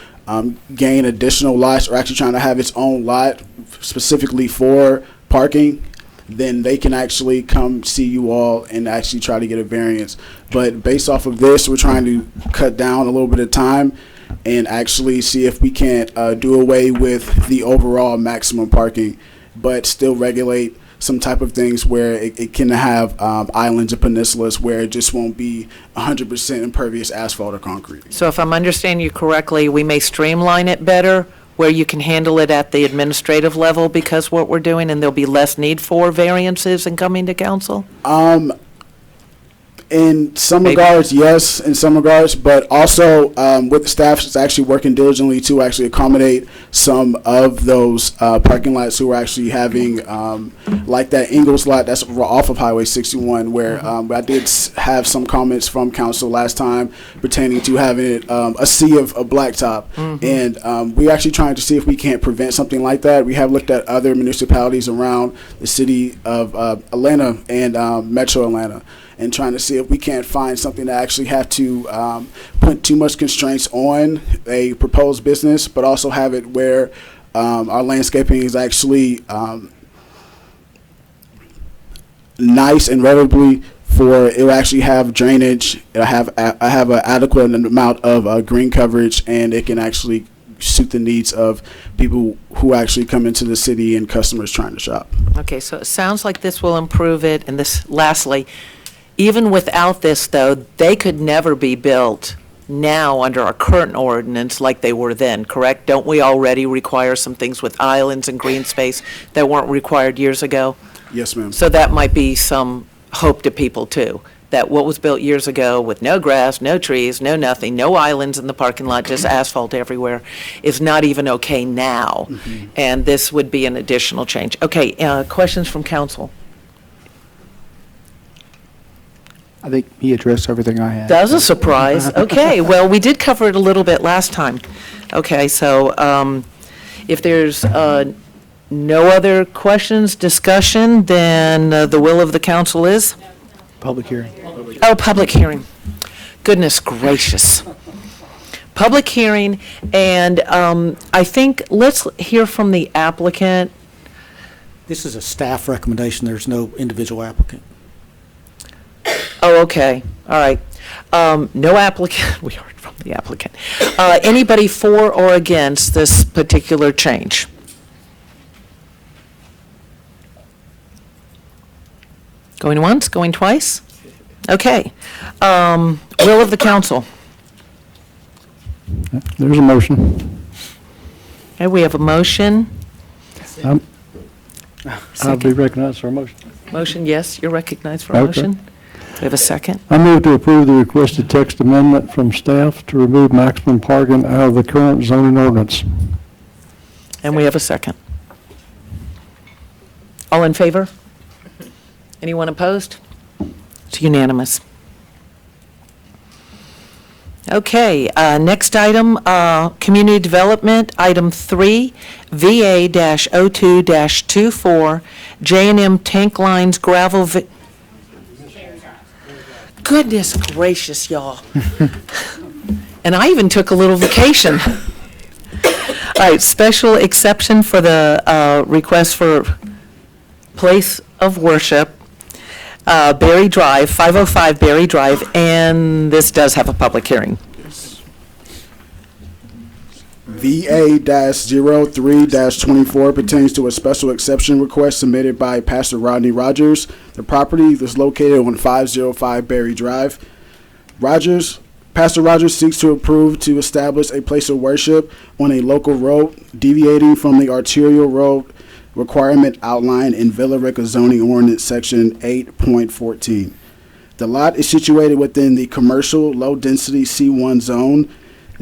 gain additional lots or actually trying to have its own lot specifically for parking, then they can actually come see you all and actually try to get a variance. But based off of this, we're trying to cut down a little bit of time and actually see if we can't do away with the overall maximum parking, but still regulate some type of things where it can have islands and peninsulas where it just won't be 100% impervious asphalt or concrete. So if I'm understanding you correctly, we may streamline it better, where you can handle it at the administrative level because what we're doing, and there'll be less need for variances and coming to council? In some regards, yes, in some regards, but also with the staff is actually working diligently to actually accommodate some of those parking lots who are actually having, like that Ingalls lot that's off of Highway 61, where I did have some comments from council last time pertaining to having a sea of blacktop. And we're actually trying to see if we can't prevent something like that. We have looked at other municipalities around the city of Atlanta and Metro Atlanta, and trying to see if we can't find something to actually have to put too much constraints on a proposed business, but also have it where our landscaping is actually nice and relatively for it will actually have drainage. I have an adequate amount of green coverage, and it can actually suit the needs of people who actually come into the city and customers trying to shop. Okay, so it sounds like this will improve it. And this, lastly, even without this, though, they could never be built now under our current ordinance like they were then, correct? Don't we already require some things with islands and green space that weren't required years ago? Yes, ma'am. So that might be some hope to people, too, that what was built years ago with no grass, no trees, no nothing, no islands in the parking lot, just asphalt everywhere, is not even okay now. And this would be an additional change. Okay, questions from council? I think he addressed everything I had. That was a surprise. Okay, well, we did cover it a little bit last time. Okay, so if there's no other questions, discussion, then the will of the council is? Public hearing. Oh, public hearing. Goodness gracious. Public hearing, and I think, let's hear from the applicant. This is a staff recommendation. There's no individual applicant. Oh, okay, all right. No applicant, we heard from the applicant. Anybody for or against this particular change? Going once, going twice? Okay. Will of the council. There's a motion. Okay, we have a motion. I'll be recognized for a motion. Motion, yes, you're recognized for a motion. We have a second. I move to approve the requested text amendment from staff to remove maximum parking out of the current zoning ordinance. And we have a second. All in favor? Anyone opposed? It's unanimous. Okay, next item, community development, item 3, VA-02-24, J&M Tank Lines Gravel. Goodness gracious, y'all. And I even took a little vacation. All right, special exception for the request for place of worship, Berry Drive, 505 Berry Drive, and this does have a public hearing. VA-03-24 pertains to a special exception request submitted by Pastor Rodney Rogers. The property is located on 505 Berry Drive. Pastor Rogers seeks to approve to establish a place of worship on a local road deviating from the arterial road requirement outlined in Villa Rica zoning ordinance section 8.14. The lot is situated within the commercial low-density C1 zone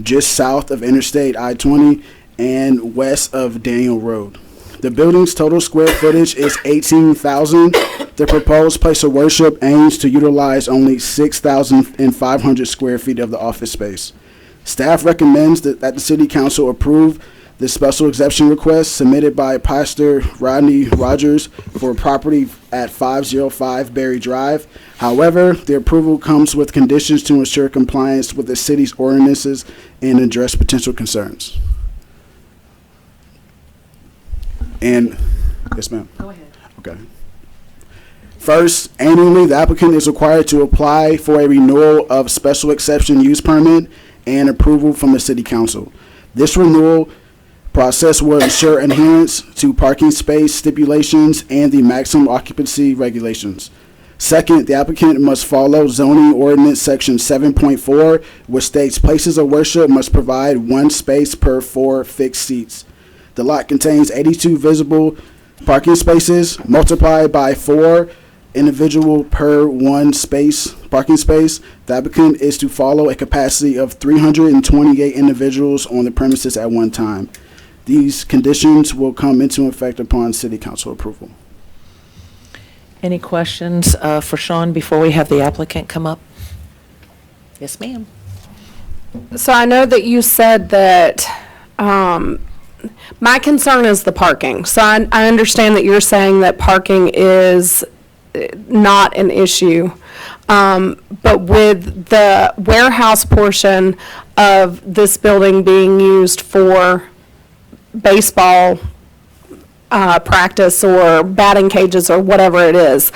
just south of Interstate I-20 and west of Daniel Road. The building's total square footage is 18,000. The proposed place of worship aims to utilize only 6,500 square feet of the office space. Staff recommends that the City Council approve the special exception request submitted by Pastor Rodney Rogers for property at 505 Berry Drive. However, the approval comes with conditions to ensure compliance with the city's ordinances and address potential concerns. And, yes, ma'am. Go ahead. Okay. First, annually, the applicant is required to apply for a renewal of special exception use permit and approval from the City Council. This renewal process will ensure adherence to parking space stipulations and the maximum occupancy regulations. Second, the applicant must follow zoning ordinance section 7.4, which states places of worship must provide one space per 4 fixed seats. The lot contains 82 visible parking spaces multiplied by 4 individual per 1 space parking space. The applicant is to follow a capacity of 328 individuals on the premises at one time. These conditions will come into effect upon City Council approval. Any questions for Sean before we have the applicant come up? Yes, ma'am. So I know that you said that, my concern is the parking. So I understand that you're saying that parking is not an issue. But with the warehouse portion of this building being used for baseball practice or batting cages or whatever it is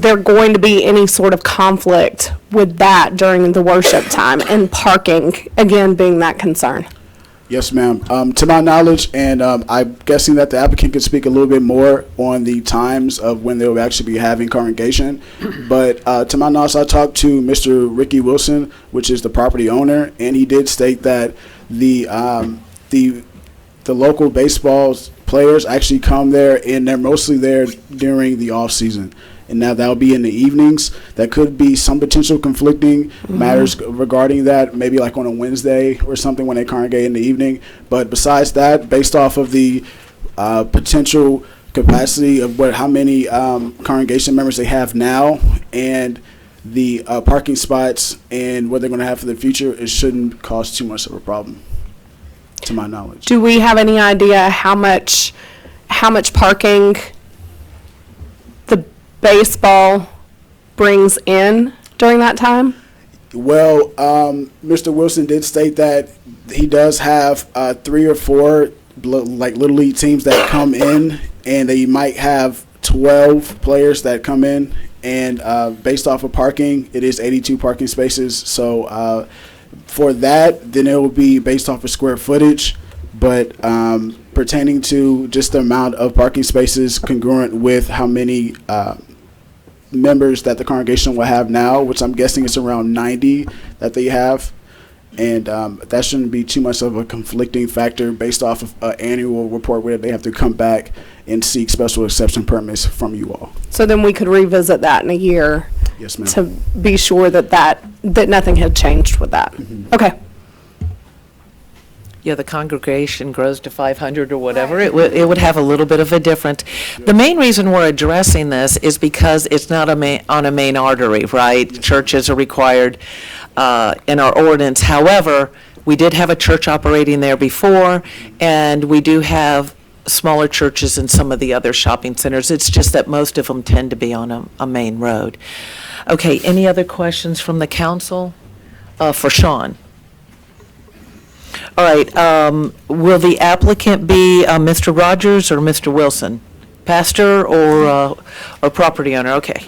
there going to be any sort of conflict with that during the worship time and parking, again, being that concern? Yes, ma'am. To my knowledge, and I'm guessing that the applicant could speak a little bit more on the times of when they will actually be having congregation. But to my knowledge, I talked to Mr. Ricky Wilson, which is the property owner, and he did state that the local baseball players actually come there, and they're mostly there during the off season. And now that'll be in the evenings. That could be some potential conflicting matters regarding that, maybe like on a Wednesday or something when they congregate in the evening. But besides that, based off of the potential capacity of how many congregation members they have now and the parking spots and what they're going to have for the future, it shouldn't cause too much of a problem, to my knowledge. Do we have any idea how much parking the baseball brings in during that time? Well, Mr. Wilson did state that he does have 3 or 4 like Little League teams that come in, and they might have 12 players that come in. And based off of parking, it is 82 parking spaces. So for that, then it will be based off of square footage. But pertaining to just the amount of parking spaces congruent with how many members that the congregation will have now, which I'm guessing is around 90 that they have. And that shouldn't be too much of a conflicting factor based off of an annual report where they have to come back and seek special exception permits from you all. So then we could revisit that in a year. Yes, ma'am. To be sure that nothing had changed with that. Okay. Yeah, the congregation grows to 500 or whatever, it would have a little bit of a difference. The main reason we're addressing this is because it's not on a main artery, right? Churches are required in our ordinance. However, we did have a church operating there before, and we do have smaller churches in some of the other shopping centers. It's just that most of them tend to be on a main road. Okay, any other questions from the council? For Sean? All right, will the applicant be Mr. Rogers or Mr. Wilson? Pastor or property owner? Okay.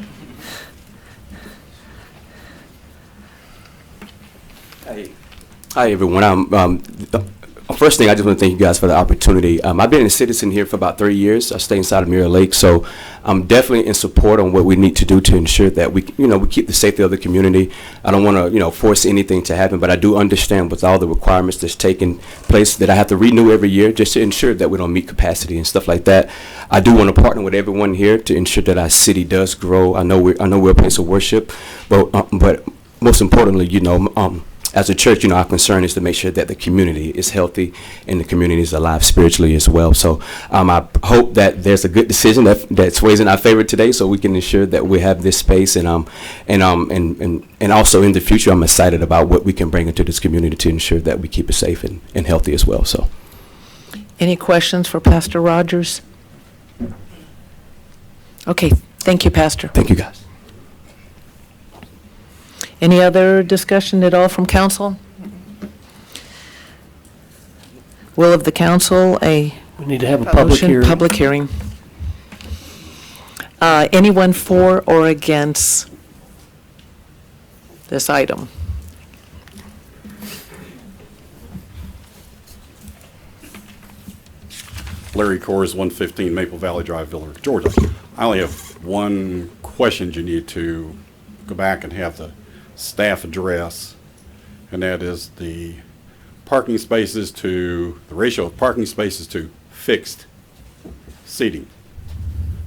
Hi, everyone. First thing, I just want to thank you guys for the opportunity. I've been a citizen here for about 3 years. I stay inside of Mirror Lake, so I'm definitely in support on what we need to do to ensure that we keep the safety of the community. I don't want to, force anything to happen, but I do understand with all the requirements that's taking place that I have to renew every year just to ensure that we don't meet capacity and stuff like that. I do want to partner with everyone here to ensure that our city does grow. I know we're a place of worship, but most importantly, as a church, our concern is to make sure that the community is healthy and the community is alive spiritually as well. So I hope that there's a good decision that sways in our favor today, so we can ensure that we have this space and also in the future, I'm excited about what we can bring into this community to ensure that we keep it safe and healthy as well. So, any questions for Pastor Rogers? Okay, thank you, Pastor. Thank you, guys. Any other discussion at all from council? Will of the council, We need to have a public motion, hearing. public hearing. Anyone for or against this item? Larry Coors, 115 Maple Valley Drive, Village, Georgia. I only have one question you need to go back and have the staff address, and that is the ratio of parking spaces to fixed seating.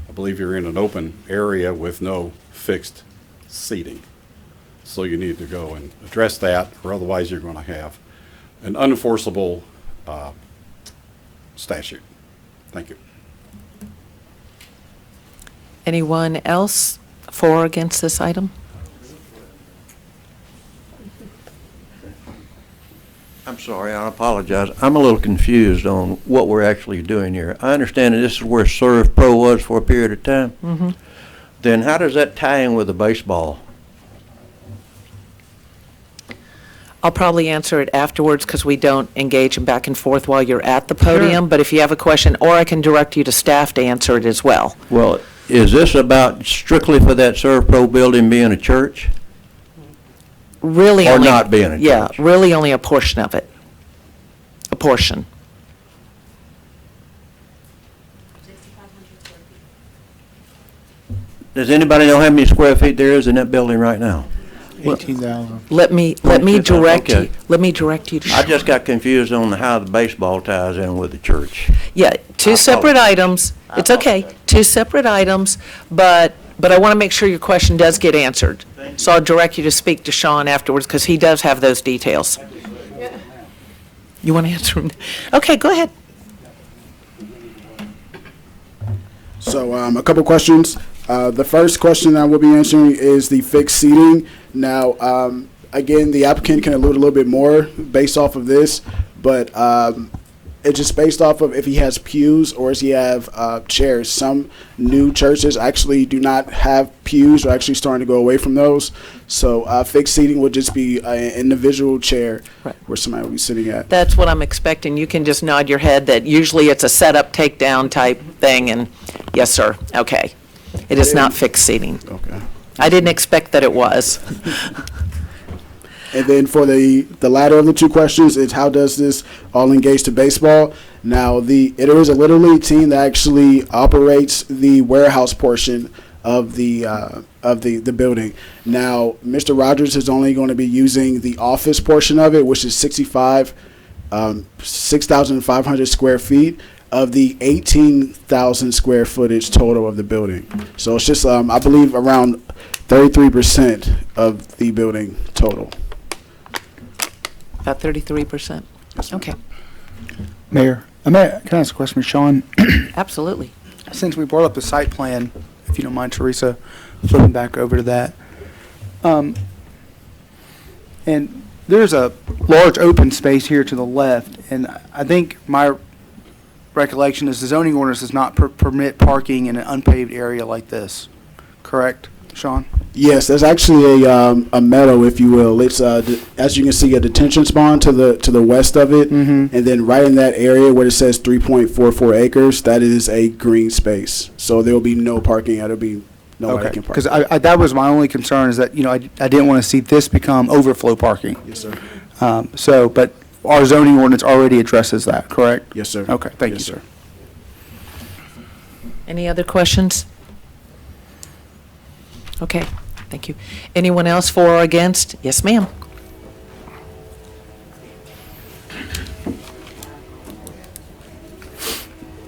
I believe you're in an open area with no fixed seating. So you need to go and address that, or otherwise you're going to have an unenforceable statute. Thank you. Anyone else for or against this item? I'm sorry, I apologize. I'm a little confused on what we're actually doing here. I understand that this is where Serve Pro was for a period of time. Mm-hmm. Then how does that tie in with the baseball? I'll probably answer it afterwards because we don't engage in back and forth while you're at the podium. Sure. But if you have a question, or I can direct you to staff to answer it as well. Well, is this about strictly for that Serve Pro building being a church? Really Or only, not being a yeah, church? really only a portion of it. A portion. Does anybody know how many square feet there is in that building right now? 18,000. Let me direct you. Okay. Let me direct you to. I just got confused on how the baseball ties in with the church. Yeah, two separate items. It's okay. Two separate items, but I want to make sure your question does get answered. So I'll direct you to speak to Sean afterwards because he does have those details. You want to answer him? Okay, go ahead. So a couple questions. The first question I will be answering is the fixed seating. Now, again, the applicant can allude a little bit more based off of this, but it's just based off of if he has pews or does he have chairs. Some new churches actually do not have pews or actually starting to go away from those. So fixed seating would just be an individual chair where somebody will be sitting at. That's what I'm expecting. You can just nod your head that usually it's a setup, takedown type thing, and yes, sir. Okay. It is not fixed seating. Okay. I didn't expect that it was. And then for the latter of the two questions, is how does this all engage to baseball? Now, it is a Little League team that actually operates the warehouse portion of the building. Now, Mr. Rogers is only going to be using the office portion of it, which is 6,500 square feet of the 18,000 square footage total of the building. So it's just, I believe, around 33% of the building total. About 33%. Okay. Mayor, can I ask a question, Sean? Absolutely. Since we brought up the site plan, if you don't mind, Teresa, flipping back over to that. And there's a large open space here to the left, and I think my recollection is the zoning ordinance does not permit parking in an unpaved area like this. Correct, Sean? Yes, there's actually a meadow, if you will. It's as you can see, a detention pond to the west of it, and then right in that area where it says 3.44 acres, that is a green space. So there will be no parking. There'll be nobody can park. Because that was my only concern is that I didn't want to see this become overflow parking. Yes, sir. But our zoning ordinance already addresses that, correct? Yes, sir. Okay, thank you, Yes, sir. Any other questions? Okay, thank you. Anyone else for or against? Yes, ma'am.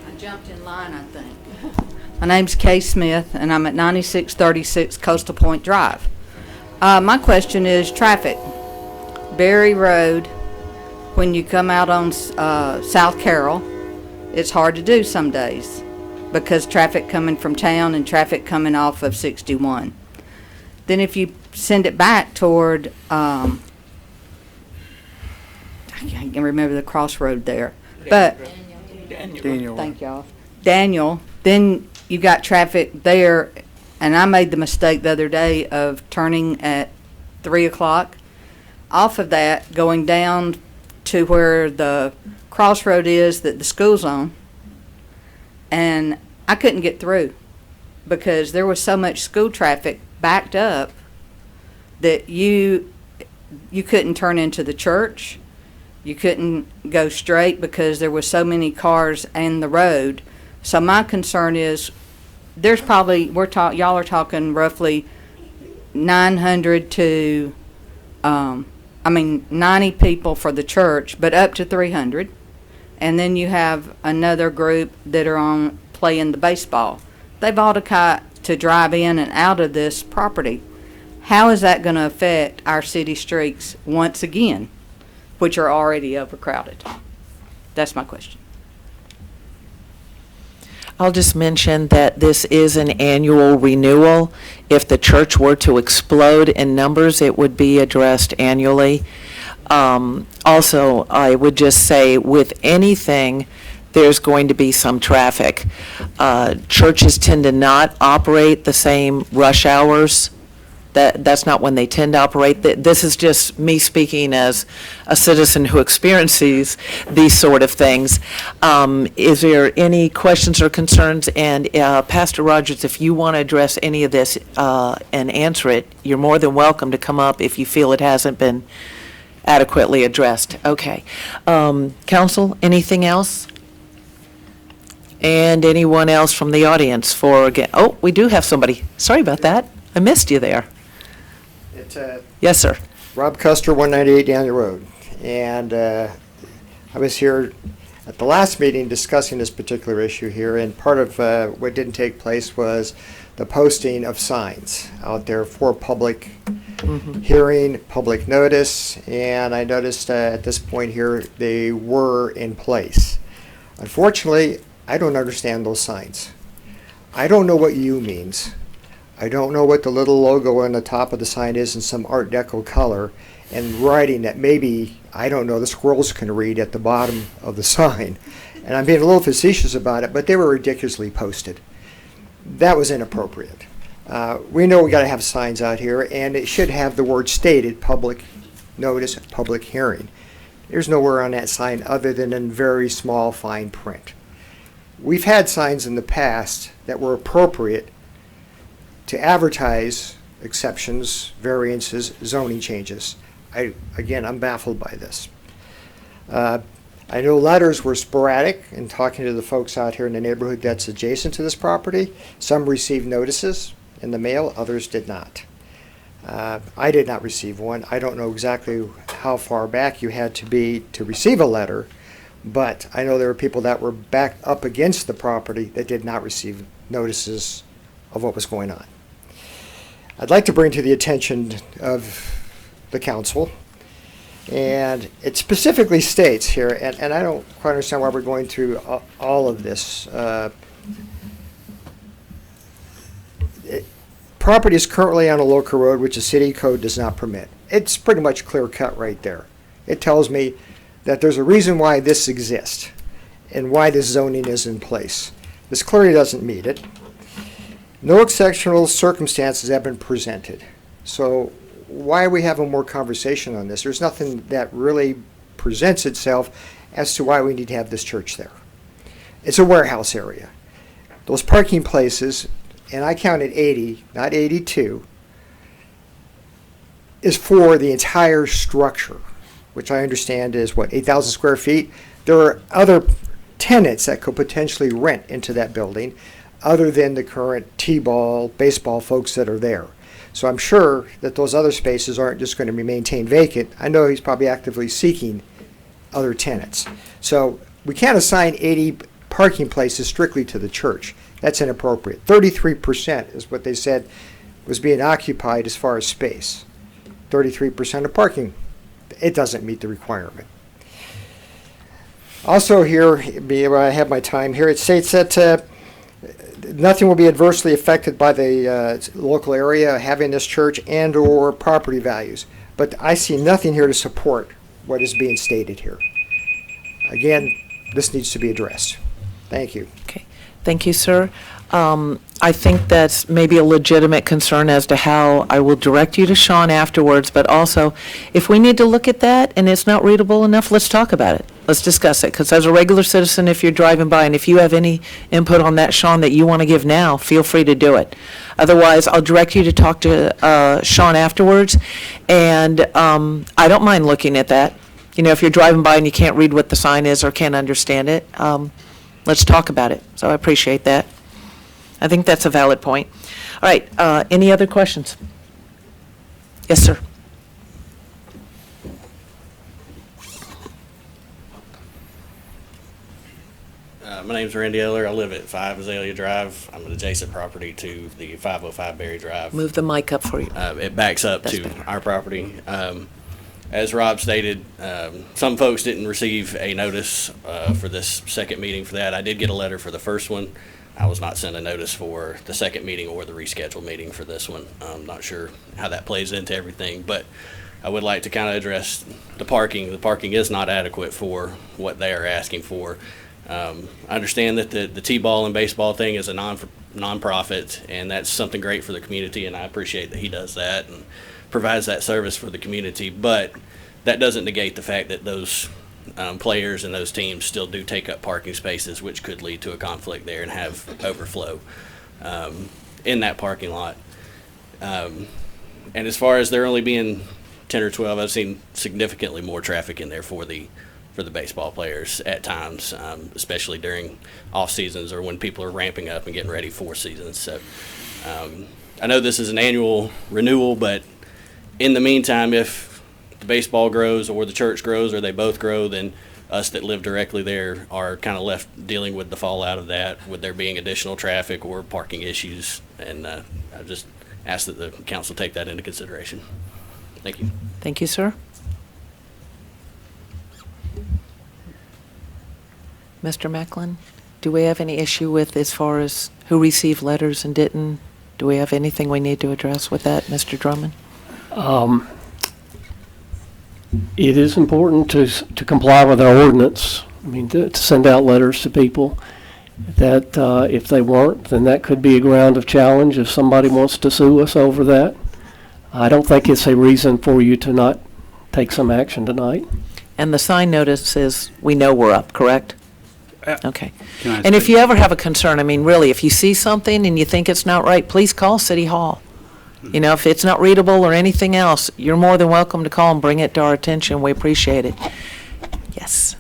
I jumped in line, I think. My name's Kay Smith, and I'm at 9636 Coastal Point Drive. My question is traffic. Berry Road, when you come out on South Carroll, it's hard to do some days because traffic coming from town and traffic coming off of 61. Then if you send it back toward, I can't remember the crossroad there, but Daniel. thank y'all. Daniel, then you got traffic there, and I made the mistake the other day of turning at 3 o'clock off of that, going down to where the crossroad is that the school's on, and I couldn't get through because there was so much school traffic backed up that you couldn't turn into the church. You couldn't go straight because there was so many cars in the road. So my concern is there's probably, y'all are talking roughly 900 to, 90 people for the church, but up to 300. And then you have another group that are on playing the baseball. They've all got to drive in and out of this property. How is that going to affect our city streets once again, which are already overcrowded? That's my question. I'll just mention that this is an annual renewal. If the church were to explode in numbers, it would be addressed annually. Also, I would just say with anything, there's going to be some traffic. Churches tend to not operate the same rush hours. That's not when they tend to operate. This is just me speaking as a citizen who experiences these sort of things. Is there any questions or concerns? And Pastor Rogers, if you want to address any of this and answer it, you're more than welcome to come up if you feel it hasn't been adequately addressed. Okay. Council, anything else? And anyone else from the audience for, again, oh, we do have somebody. Sorry about that. I missed you there. Yes, sir. Rob Custer, 198 Daniel Road. And I was here at the last meeting discussing this particular issue here, and part of what didn't take place was the posting of signs out there for public hearing, public notice, and I noticed at this point here they were in place. Unfortunately, I don't understand those signs. I don't know what "you" means. I don't know what the little logo on the top of the sign is in some Art Deco color and writing that maybe, I don't know, the squirrels can read at the bottom of the sign. And I'm being a little facetious about it, but they were ridiculously posted. That was inappropriate. We know we got to have signs out here, and it should have the word stated, public notice, public hearing. There's nowhere on that sign other than in very small fine print. We've had signs in the past that were appropriate to advertise exceptions, variances, zoning changes. I'm baffled by this. I know letters were sporadic in talking to the folks out here in the neighborhood that's adjacent to this property. Some received notices in the mail, others did not. I did not receive one. I don't know exactly how far back you had to be to receive a letter, but I know there were people that were backed up against the property that did not receive notices of what was going on. I'd like to bring to the attention of the council And it specifically states here, and I don't quite understand why we're going through all of this. Property is currently on a local road which the city code does not permit. It's pretty much clear cut right there. It tells me that there's a reason why this exists and why this zoning is in place. This clearly doesn't meet it. No exceptional circumstances have been presented. So why are we having more conversation on this? There's nothing that really presents itself as to why we need to have this church there. It's a warehouse area. Those parking places, and I counted 80, not 82, is for the entire structure, which I understand is, 8,000 square feet? There are other tenants that could potentially rent into that building other than the current T-ball, baseball folks that are there. So I'm sure that those other spaces aren't just going to be maintained vacant. I know he's probably actively seeking other tenants. So we can't assign 80 parking places strictly to the church. That's inappropriate. 33% is what they said was being occupied as far as space. 33% of parking. It doesn't meet the requirement. Also here, I have my time here, it states that nothing will be adversely affected by the local area having this church and or property values. But I see nothing here to support what is being stated here. Again, this needs to be addressed. Thank you. Okay, thank you, sir. I think that's maybe a legitimate concern as to how I will direct you to Sean afterwards, but also, if we need to look at that and it's not readable enough, let's talk about it. Let's discuss it, because as a regular citizen, if you're driving by, and if you have any input on that, Sean, that you want to give now, feel free to do it. Otherwise, I'll direct you to talk to Sean afterwards, and I don't mind looking at that. You know, if you're driving by and you can't read what the sign is or can't understand it, let's talk about it. So I appreciate that. I think that's a valid point. All right, any other questions? Yes, sir. My name's Randy Eller. I live at 5 Azalea Drive. I'm an adjacent property to the 505 Berry Drive. Move the mic up for you. It backs up to our property. As Rob stated, some folks didn't receive a notice for this second meeting for that. I did get a letter for the first one. I was not sent a notice for the second meeting or the rescheduled meeting for this one. I'm not sure how that plays into everything, but I would like to kind of address the parking. The parking is not adequate for what they are asking for. I understand that the T-ball and baseball thing is a non-profit, and that's something great for the community, and I appreciate that he does that and provides that service for the community, but that doesn't negate the fact that those players and those teams still do take up parking spaces, which could lead to a conflict there and have overflow in that parking lot. And as far as there only being 10 or 12, I've seen significantly more traffic in there for the baseball players at times, especially during off seasons or when people are ramping up and getting ready for seasons. So I know this is an annual renewal, but in the meantime, if the baseball grows or the church grows or they both grow, then us that live directly there are kind of left dealing with the fallout of that, with there being additional traffic or parking issues. And I just ask that the council take that into consideration. Thank you. Thank you, sir. Mr. Macklin, do we have any issue with as far as who received letters and didn't? Do we have anything we need to address with that, Mr. Drummond? It is important to comply with our ordinance. I mean, to send out letters to people that if they weren't, then that could be a ground of challenge if somebody wants to sue us over that. I don't think it's a reason for you to not take some action tonight. And the sign notice is, we know we're up, correct? Okay. And if you ever have a concern, I mean, really, if you see something and you think it's not right, please call City Hall. You know, if it's not readable or anything else, you're more than welcome to call and bring it to our attention. We appreciate it. Yes.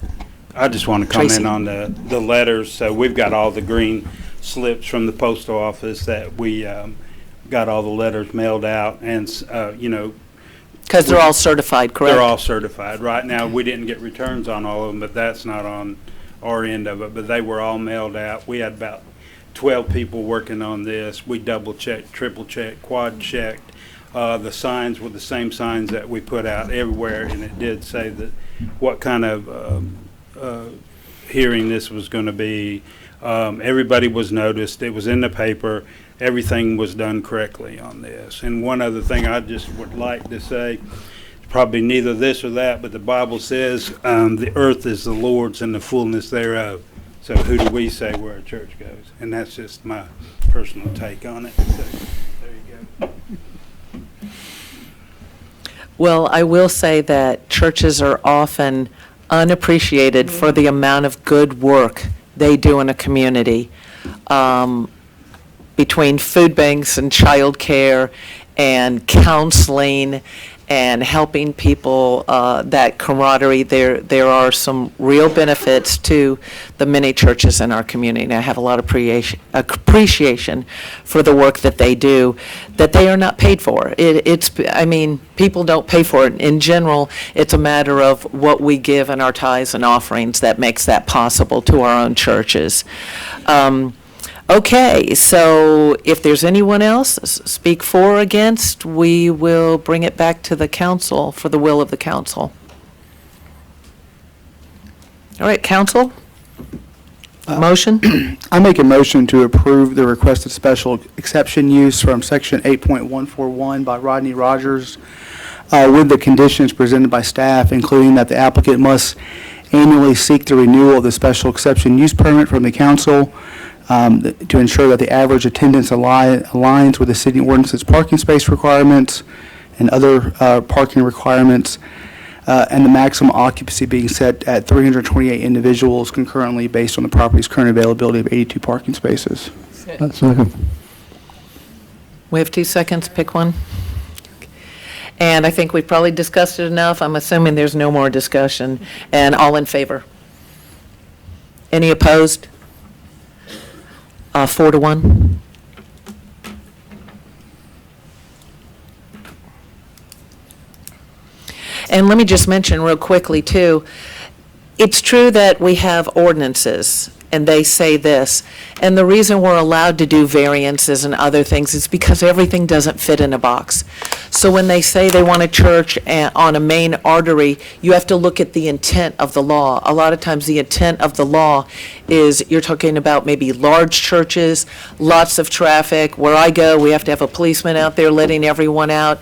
I just want to comment on the letters. So we've got all the green slips from the postal office that we got all the letters mailed out, and you know, because they're all certified, correct? They're all certified. Right now, we didn't get returns on all of them, but that's not on our end of it. But they were all mailed out. We had about 12 people working on this. We double-checked, triple-checked, quad-checked The signs were the same signs that we put out everywhere, and it did say that what kind of hearing this was going to be. Everybody was noticed. It was in the paper. Everything was done correctly on this. And one other thing I just would like to say, probably neither this or that, but the Bible says the earth is the Lord's and the fullness thereof. So who do we say where a church goes? And that's just my personal take on it. So, there you go. Well, I will say that churches are often unappreciated for the amount of good work they do in a community, between food banks and child care and counseling and helping people, that camaraderie. There are some real benefits to the many churches in our community, and I have a lot of appreciation for the work that they do, that they are not paid for. I mean, people don't pay for it. In general, it's a matter of what we give in our tithes and offerings that makes that possible to our own churches. Okay, so if there's anyone else, speak for or against, we will bring it back to the council for the will of the council. All right, council? Motion? I make a motion to approve the requested special exception use from section 8.141 by Rodney Rogers, with the conditions presented by staff, including that the applicant must annually seek the renewal of the special exception use permit from the council, to ensure that the average attendance aligns with the city ordinance's parking space requirements and other parking requirements, and the maximum occupancy being set at 328 individuals concurrently based on the property's current availability of 82 parking spaces. Second. We have 2 seconds, pick one. And I think we've probably discussed it enough. I'm assuming there's no more discussion. And all in favor? Any opposed? 4-1. And let me just mention real quickly, too, it's true that we have ordinances, and they say this, and the reason we're allowed to do variances and other things is because everything doesn't fit in a box. So when they say they want a church on a main artery, you have to look at the intent of the law. A lot of times the intent of the law is you're talking about maybe large churches, lots of traffic. Where I go, we have to have a policeman out there letting everyone out.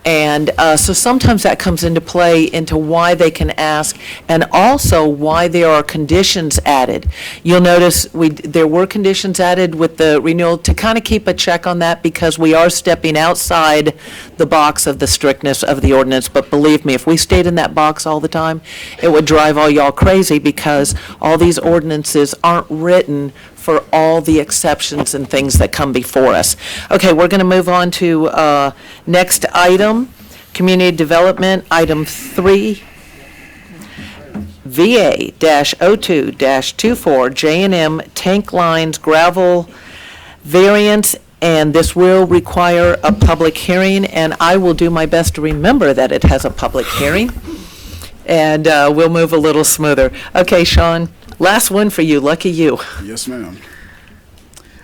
And so sometimes that comes into play into why they can ask, and also why there are conditions added. You'll notice there were conditions added with the renewal to kind of keep a check on that, because we are stepping outside the box of the strictness of the ordinance. But believe me, if we stayed in that box all the time, it would drive all y'all crazy, because all these ordinances aren't written for all the exceptions and things that come before us. Okay, we're going to move on to next item, community development, item 3, VA-02-24, J&M tank lines gravel variance, and this will require a public hearing, and I will do my best to remember that it has a public hearing, and we'll move a little smoother. Okay, Sean. Last one for you, lucky you. Yes, ma'am.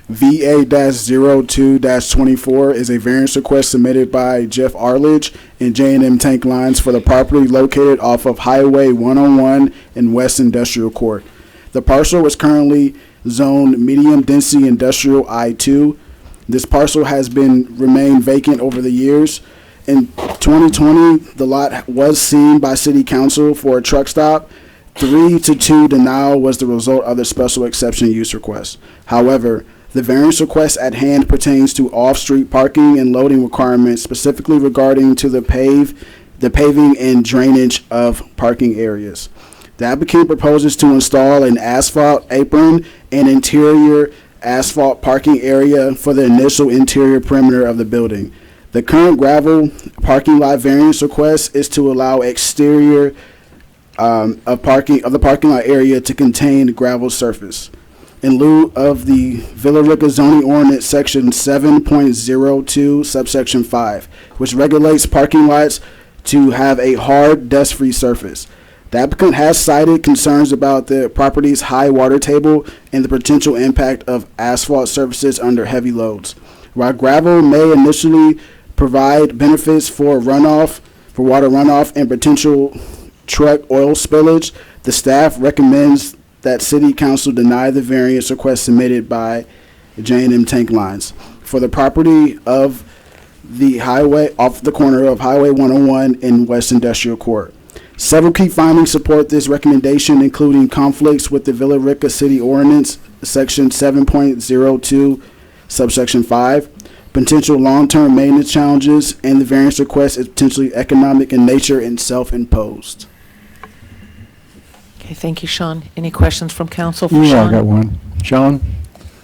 VA-02-24 is a variance request submitted by Jeff Arledge and J&M Tank Lines for the property located off of Highway 101 in West Industrial Court. The parcel is currently zoned medium-density industrial I-2. This parcel has remained vacant over the years. In 2020, the lot was seen by City Council for a truck stop. 3-2 denial was the result of the special exception use request. However, the variance request at hand pertains to off-street parking and loading requirements, specifically regarding to the paving and drainage of parking areas. The applicant proposes to install an asphalt apron and interior asphalt parking area for the initial interior perimeter of the building. The current gravel parking lot variance request is to allow exterior of the parking lot area to contain gravel surface. In lieu of the Villa Rica zoning ordinance section 7.02 subsection 5, which regulates parking lots to have a hard dust-free surface. The applicant has cited concerns about the property's high water table and the potential impact of asphalt surfaces under heavy loads. While gravel may initially provide benefits for water runoff and potential truck oil spillage. The staff recommends that City Council deny the variance request submitted by J&M Tank Lines for the property of the highway off the corner of Highway 101 and West Industrial Court. Several key findings support this recommendation, including conflicts with the Villa Rica City Ordinance, Section 7.02, subsection 5, potential long-term maintenance challenges, and the variance request is potentially economic in nature and self-imposed. Okay, thank you, Sean. Any questions from council for Yeah, Sean? I got one. Sean?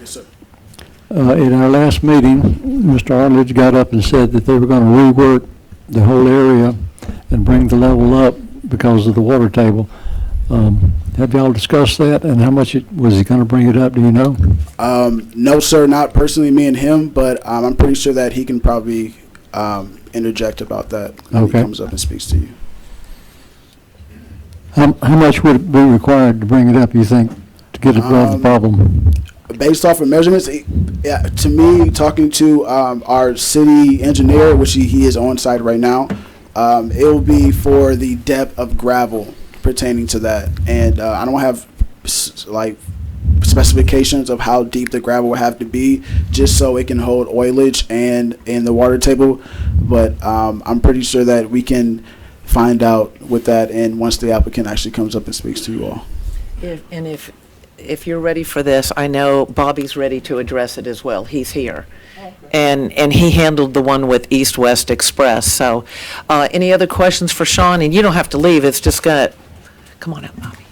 Yes, sir. In our last meeting, Mr. Arledge got up and said that they were going to rework the whole area and bring the level up because of the water table. Have y'all discussed that, and how much was he going to bring it up, do you know? No, sir, not personally me and him, but I'm pretty sure that he can probably interject about that when he Okay. comes up and speaks to you. How much would it be required to bring it up, you think, to get above the problem? Based off of measurements, yeah, to me, talking to our city engineer, which he is on site right now, it will be for the depth of gravel pertaining to that. And I don't have specifications of how deep the gravel will have to be, just so it can hold oilage and in the water table. But I'm pretty sure that we can find out with that, and once the applicant actually comes up and speaks to you all. If you're ready for this, I know Bobby's ready to address it as well. He's here. And he handled the one with East West Express. So any other questions for Sean? And you don't have to leave. It's just come on out, Bobby.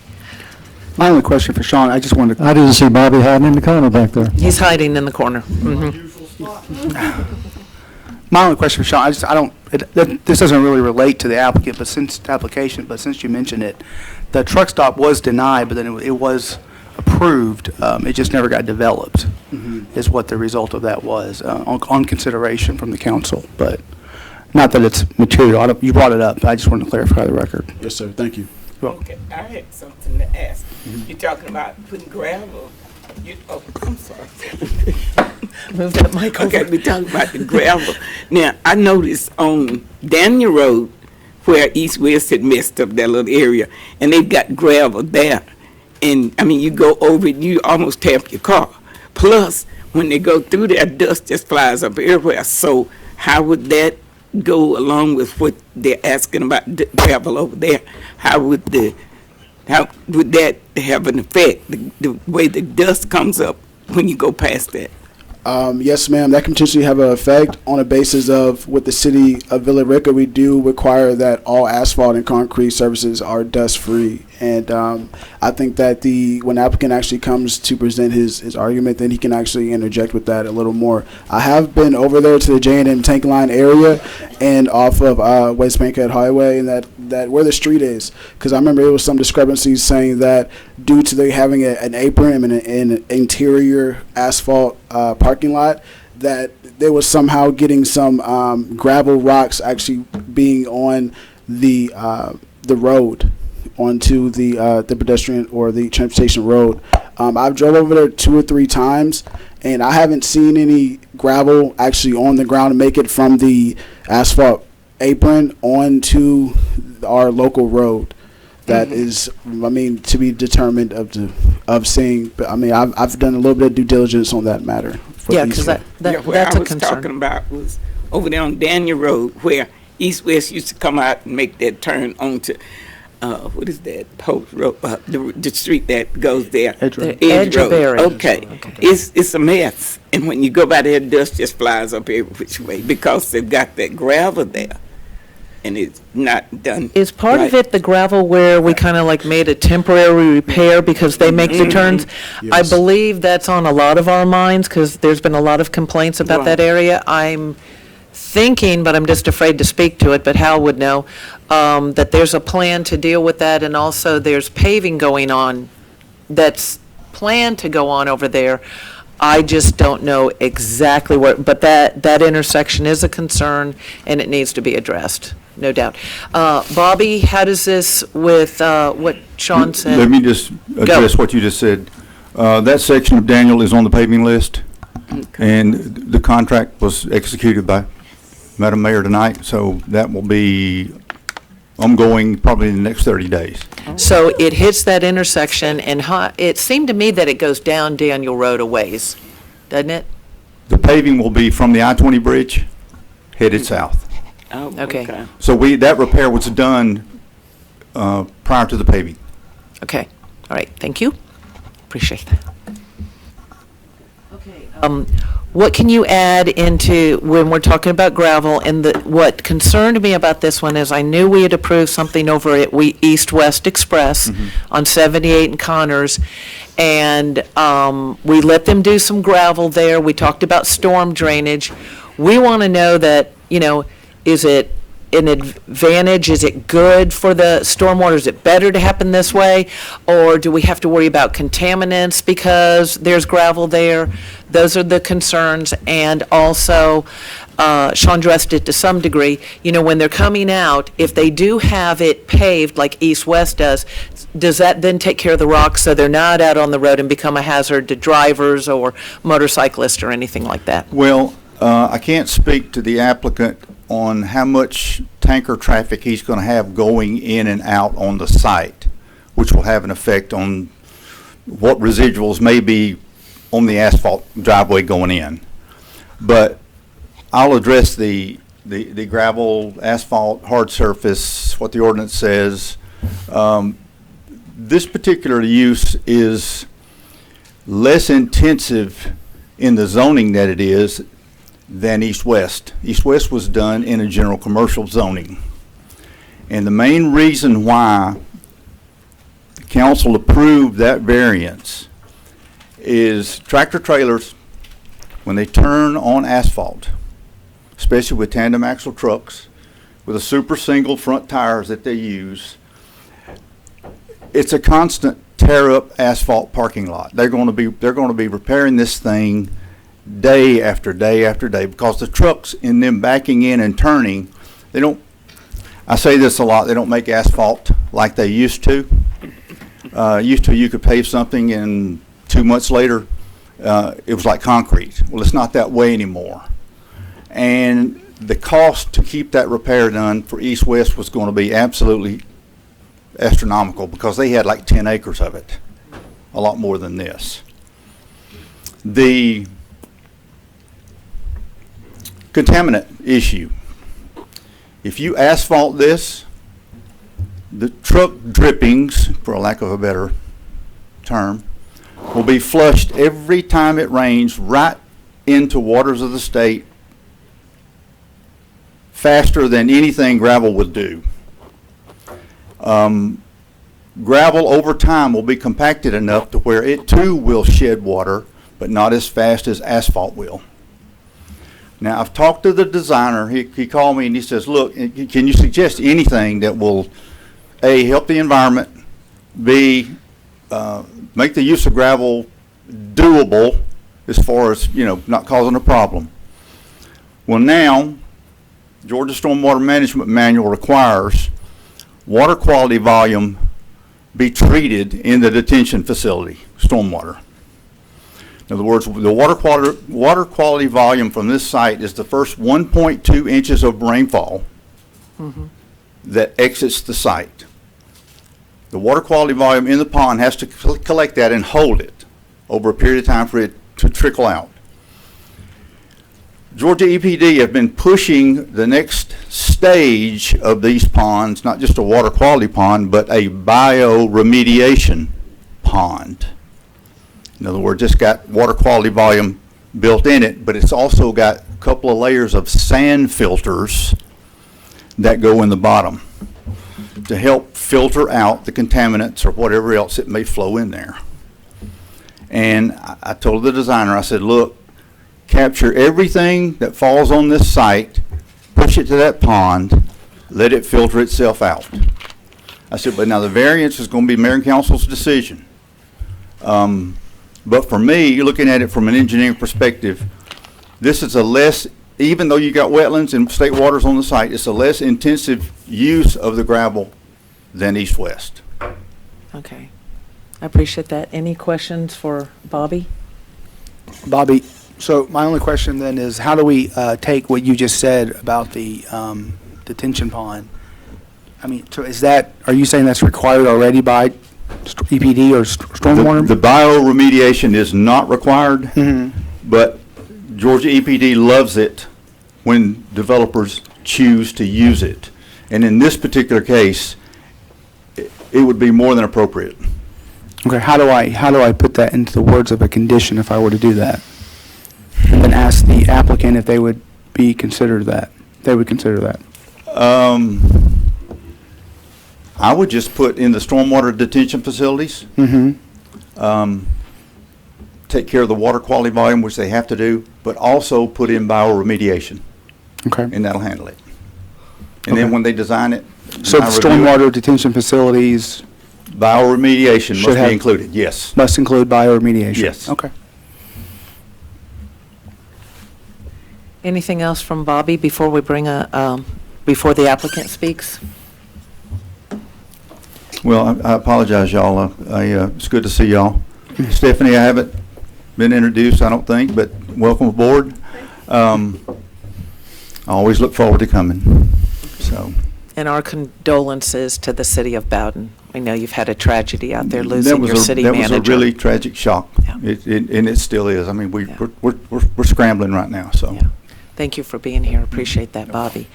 My only question for Sean, I just wanted to. I didn't see Bobby hiding in the corner back there. He's hiding in the corner. My only question for Sean, this doesn't really relate to the applicant, but since you mentioned it, the truck stop was denied, but then it was approved. It just never got developed, is what the result of that was, on consideration from the council. But not that it's material. You brought it up. I just wanted to clarify the record. Yes, sir. Thank you. Okay, I had something to ask. You're talking about putting gravel. I'm sorry. Move that mic over. Okay, we're talking about the gravel. Now, I noticed on Daniel Road, where East West had messed up that little area, and they've got gravel there. And, I mean, you go over it, you almost tap your car. Plus, when they go through there, dust just flies up everywhere. So how would that go along with what they're asking about gravel over there? How would that have an effect, the way the dust comes up when you go past that? Yes, ma'am. That can potentially have an effect on a basis of, with the city of Villa Rica, we do require that all asphalt and concrete surfaces are dust-free. And I think that when the applicant actually comes to present his argument, then he can actually interject with that a little more. I have been over there to the J&M Tank Line area and off of West Bankhead Highway, and that where the street is, because I remember it was some discrepancies saying that due to they having an apron and an interior asphalt parking lot, that there was somehow getting some gravel rocks actually being on the road, onto the pedestrian or the transportation road. I've drove over there 2 or 3 times, and I haven't seen any gravel actually on the ground to make it from the asphalt apron onto our local road. That is, I mean, to be determined of seeing. But I mean, I've done a little bit of due diligence on that matter. Yeah, because What that's I a was concern. talking about was over there on Daniel Road, where East West used to come out and make that turn onto, what is that, Post Road, the street that goes there. Edge Road. The edge of area. Okay, it's a mess, and when you go by there, dust just flies up every which way because they've got that gravel there, and it's not done. Is part of right. it the gravel where we kind of like made a temporary repair because they make the turns? I Yes. believe that's on a lot of our minds because there's been a lot of complaints about Right. that area. I'm thinking, but I'm just afraid to speak to it, but Hal would know, that there's a plan to deal with that, and also there's paving going on that's planned to go on over there. I just don't know exactly where, but that intersection is a concern, and it needs to be addressed, no doubt. Bobby, how does this with what Sean said? Let me just address what you just said. That section of Daniel is on the paving list, and the contract was executed by met a mayor tonight, so that will be ongoing probably in the next 30 days. So it hits that intersection, and it seemed to me that it goes down Daniel Road a ways, doesn't it? The paving will be from the I-20 bridge headed south. Oh, Okay. So that repair was done prior to the paving. Okay, all right, thank you. Appreciate that. Okay. What can you add into, when we're talking about gravel, and what concerned me about this one is I knew we had approved something over at East-West Express on 78 and Connors, and we let them do some gravel there. We talked about storm drainage. We want to know that, is it an advantage? Is it good for the stormwater? Is it better to happen this way? Or do we have to worry about contaminants because there's gravel there? Those are the concerns. And also, Sean addressed it to some degree, when they're coming out, if they do have it paved like East-West does that then take care of the rocks so they're not out on the road and become a hazard to drivers or motorcyclists or anything like that? Well, I can't speak to the applicant on how much tanker traffic he's going to have going in and out on the site, which will have an effect on what residuals may be on the asphalt driveway going in. But I'll address the gravel, asphalt, hard surface, what the ordinance says. This particular use is less intensive in the zoning that it is than East-West. East-West was done in a general commercial zoning. And the main reason why the council approved that variance is tractor trailers, when they turn on asphalt, especially with tandem axle trucks, with a super single front tires that they use, it's a constant tear up asphalt parking lot. They're going to be repairing this thing day after day after day because the trucks in them backing in and turning, I say this a lot, they don't make asphalt like they used to. You could pave something and 2 months later it was like concrete. Well, it's not that way anymore. And the cost to keep that repair done for East-West was going to be absolutely astronomical because they had like 10 acres of it, a lot more than this. The contaminant issue. If you asphalt this, the truck drippings, for lack of a better term, will be flushed every time it rains right into waters of the state faster than anything gravel would do. Gravel over time will be compacted enough to where it too will shed water, but not as fast as asphalt will. Now, I've talked to the designer. He called me and he says, look, can you suggest anything that will, A, help the environment, B, make the use of gravel doable as far as, not causing a problem. Well, now, Georgia Stormwater Management Manual requires water quality volume be treated in the detention facility, stormwater. In other words, the water quality volume from this site is the first 1.2 inches of rainfall that exits the site. The water quality volume in the pond has to collect that and hold it over a period of time for it to trickle out. Georgia EPD have been pushing the next stage of these ponds, not just a water quality pond, but a bioremediation pond. In other words, it's got water quality volume built in it, but it's also got a couple of layers of sand filters that go in the bottom to help filter out the contaminants or whatever else it may flow in there. And I told the designer, I said, look, capture everything that falls on this site, push it to that pond, let it filter itself out. I said, but now the variance is going to be mayor and council's decision. But for me, looking at it from an engineering perspective, this is a less, even though you got wetlands and state waters on the site, it's a less intensive use of the gravel than East-West. Okay. I appreciate that. Any questions for Bobby? Bobby, So my only question then is, how do we take what you just said about the detention pond? I mean, so are you saying that's required already by EPD or stormwater? The bioremediation is not required, but Georgia EPD loves it when developers choose to use it. And in this particular case, it would be more than appropriate. Okay, how do I put that into the words of a condition if I were to do that? And then ask the applicant if they would consider that. I would just put in the stormwater detention facilities. Take care of the water quality volume, which they have to do, but also put in bioremediation. Okay. And that'll handle it. And then when they design it. So the stormwater detention facilities. Bioremediation must be included, yes. Must include bioremediation. Yes. Okay. Anything else from Bobby before we bring before the applicant speaks? Well, I apologize, y'all. It's good to see y'all. Stephanie, I haven't been introduced, I don't think, but welcome aboard. I always look forward to coming. So. And our condolences to the city of Bowden. We know you've had a tragedy out there losing your city manager. That was a really tragic shock, yeah. And it still is. I mean, we're scrambling right now. So. Yeah. Thank you for being here. Appreciate that, Bobby.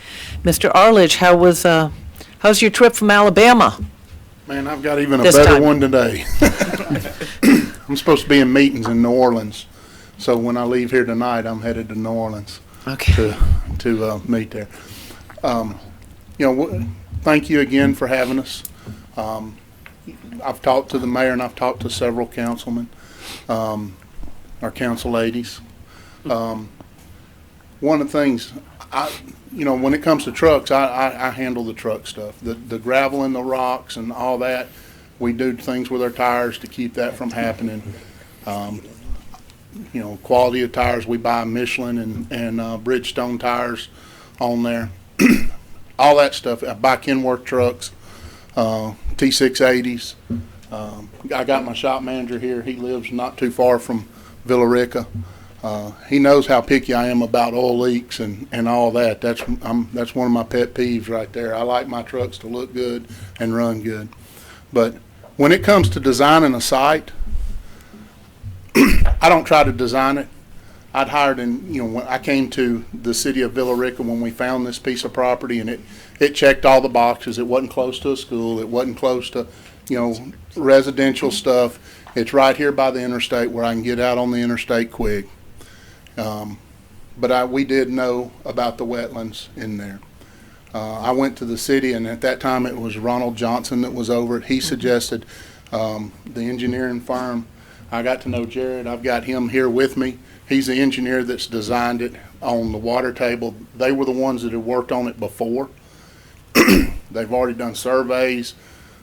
Mr. Arledge, how's your trip from Alabama? Man, I've got even a better one today. I'm supposed to be in meetings in New Orleans, so when I leave here tonight, I'm headed to New Orleans. Okay. To meet there. Thank you again for having us. I've talked to the mayor and I've talked to several councilmen, our council ladies. One of the things, when it comes to trucks, I handle the truck stuff. The gravel and the rocks and all that, we do things with our tires to keep that from happening. Quality of tires, we buy Michelin and Bridgestone tires on there. All that stuff. I buy Kenworth trucks, T680s. I got my shop manager here. He lives not too far from Villa Rica. He knows how picky I am about oil leaks and all that. That's one of my pet peeves right there. I like my trucks to look good and run good. But when it comes to designing a site, I don't try to design it. I'd hired when I came to the city of Villa Rica when we found this piece of property, and it checked all the boxes. It wasn't close to a school. It wasn't close to, residential stuff. It's right here by the interstate where I can get out on the interstate quick. But we did know about the wetlands in there. I went to the city, and at that time it was Ronald Johnson that was over it. He suggested the engineering firm. I got to know Jared. I've got him here with me. He's the engineer that's designed it on the water table. They were the ones that had worked on it before. They've already done surveys,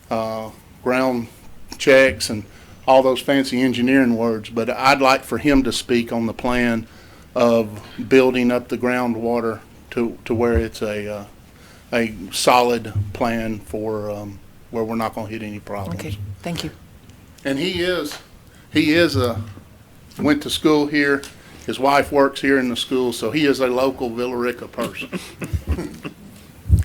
ground checks, and all those fancy engineering words. But I'd like for him to speak on the plan of building up the groundwater to where it's a solid plan for where we're not going to hit any problems. Okay, thank you. And he went to school here. His wife works here in the school, so he is a local Villa Rica person.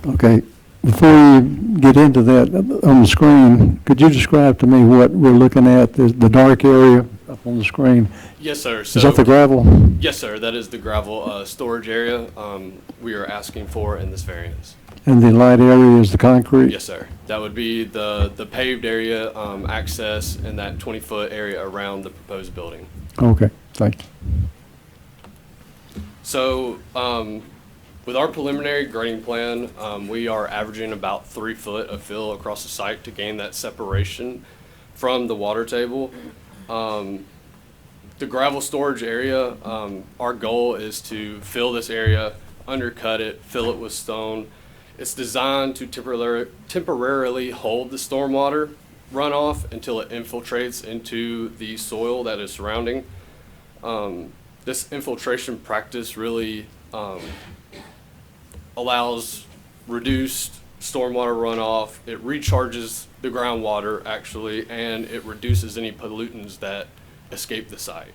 Okay, before you get into that, on the screen, could you describe to me what we're looking at, the dark area up on the screen? Yes, sir. Is that the gravel? Yes, sir. That is the gravel storage area we are asking for in this variance. And the light area is the concrete? Yes, sir. That would be the paved area, access, and that 20-foot area around the proposed building. Okay, thank you. So, with our preliminary grading plan, we are averaging about 3 foot of fill across the site to gain that separation from the water table. The gravel storage area, our goal is to fill this area, undercut it, fill it with stone. It's designed to temporarily hold the stormwater runoff until it infiltrates into the soil that is surrounding. This infiltration practice really allows reduced stormwater runoff. It recharges the groundwater actually, and it reduces any pollutants that escape the site.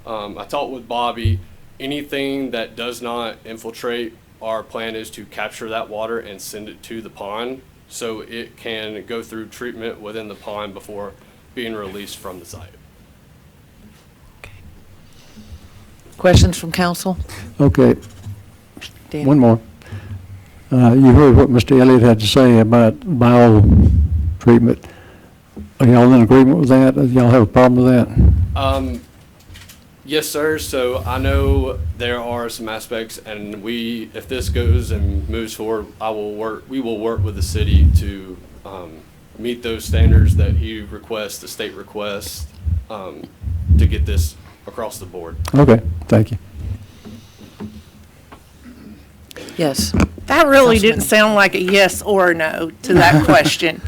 I talked with Bobby. Anything that does not infiltrate, our plan is to capture that water and send it to the pond so it can go through treatment within the pond before being released from the site. Questions from council? Okay, Dan? one more. You heard what Mr. Elliott had to say about bio-treatment. Are y'all in agreement with that? Y'all have a problem with that? Yes, sir. So I know there are some aspects, and if this goes and moves forward, we will work with the city to meet those standards that he requests, the state requests, to get this across the board. Okay, thank you. Yes. That really Councilman. didn't sound like a yes or a no to that question.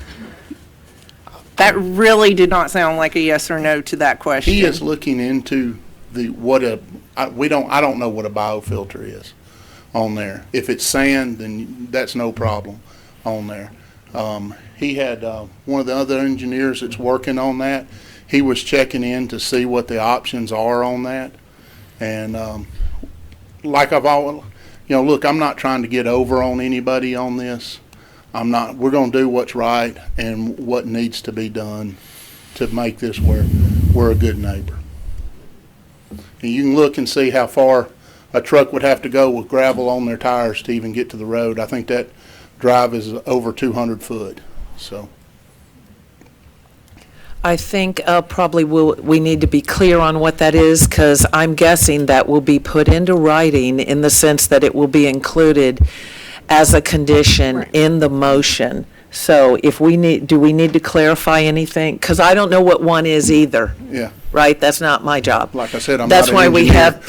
That really did not sound like a yes or no to that question. He is looking into I don't know what a biofilter is on there. If it's sand, then that's no problem on there. He had one of the other engineers that's working on that. He was checking in to see what the options are on that. And like I've always, look, I'm not trying to get over on anybody on this. We're going to do what's right and what needs to be done to make this where we're a good neighbor. And you can look and see how far a truck would have to go with gravel on their tires to even get to the road. I think that drive is over 200 foot. So I think probably we need to be clear on what that is, because I'm guessing that will be put into writing in the sense that it will be included as a condition in the motion. So if do we need to clarify anything? Because I don't know what one is either. Yeah. Right? That's not my job. Like I said, That's why we have,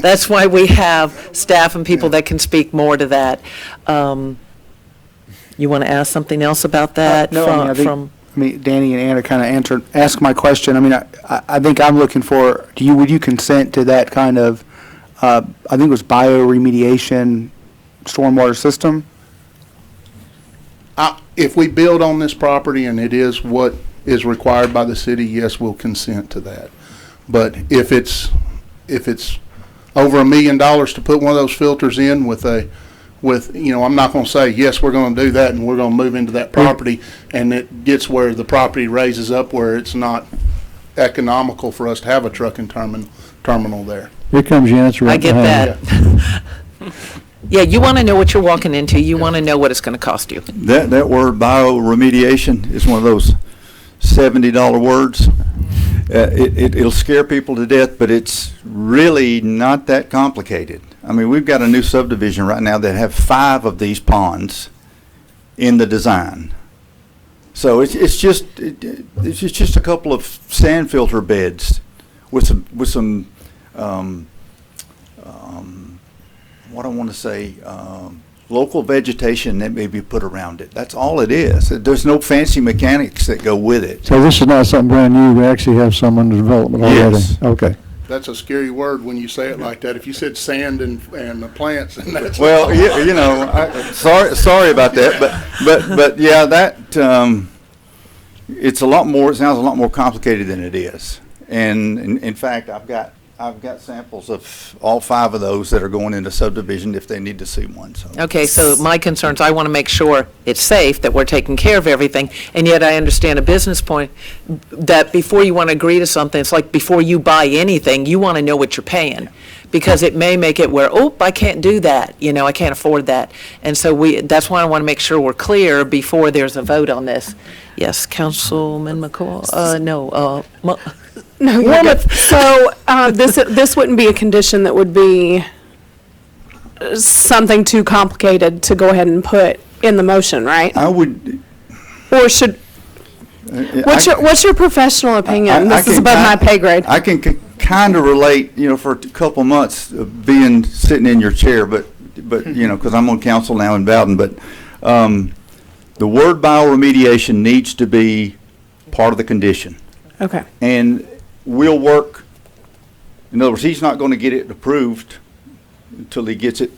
that's why we have staff and people that can speak more to that. You want to ask something else about that? No, I mean, Danny and Anna kind of asked my question. I mean, I think I'm looking for, would you consent to that kind of, I think it was bioremediation stormwater system? If we build on this property and it is what is required by the city, yes, we'll consent to that. But if it's over $1 million to put one of those filters in with I'm not going to say, yes, we're going to do that and we're going to move into that property, and it gets where the property raises up where it's not economical for us to have a trucking terminal there. Here comes your answer right I get that. Yeah, you want to know what you're walking into. You want to know what it's going to cost you. That word bioremediation is one of those $70 words. It'll scare people to death, but it's really not that complicated. I mean, we've got a new subdivision right now that have 5 of these ponds in the design. So it's just a couple of sand filter beds with some what I want to say, local vegetation that may be put around it. That's all it is. There's no fancy mechanics that go with it. So this is not something brand new, we actually have some under development already? Yes. Okay. That's a scary word when you say it like that. If you said sand and the plants, and that's well, sorry about that, but yeah, that it's a lot more. It sounds a lot more complicated than it is. And in fact, I've got samples of all 5 of those that are going into subdivision if they need to see one. So. Okay, so my concerns, I want to make sure it's safe, that we're taking care of everything, and yet I understand a business point that before you want to agree to something, it's like before you buy anything, you want to know what you're paying, because it may make it where, I can't do that, I can't afford that. And so that's why I want to make sure we're clear before there's a vote on this. Yes, Councilman McCall, no, No, you're good. So this wouldn't be a condition that would be something too complicated to go ahead and put in the motion, right? I would. Or should. What's your professional opinion? This is above my pay grade. I can kind of relate, for a couple months of being sitting in your chair, but because I'm on council now in Bowden, but the word bioremediation needs to be part of the condition. Okay. And we'll work, in other words, he's not going to get it approved until he gets it,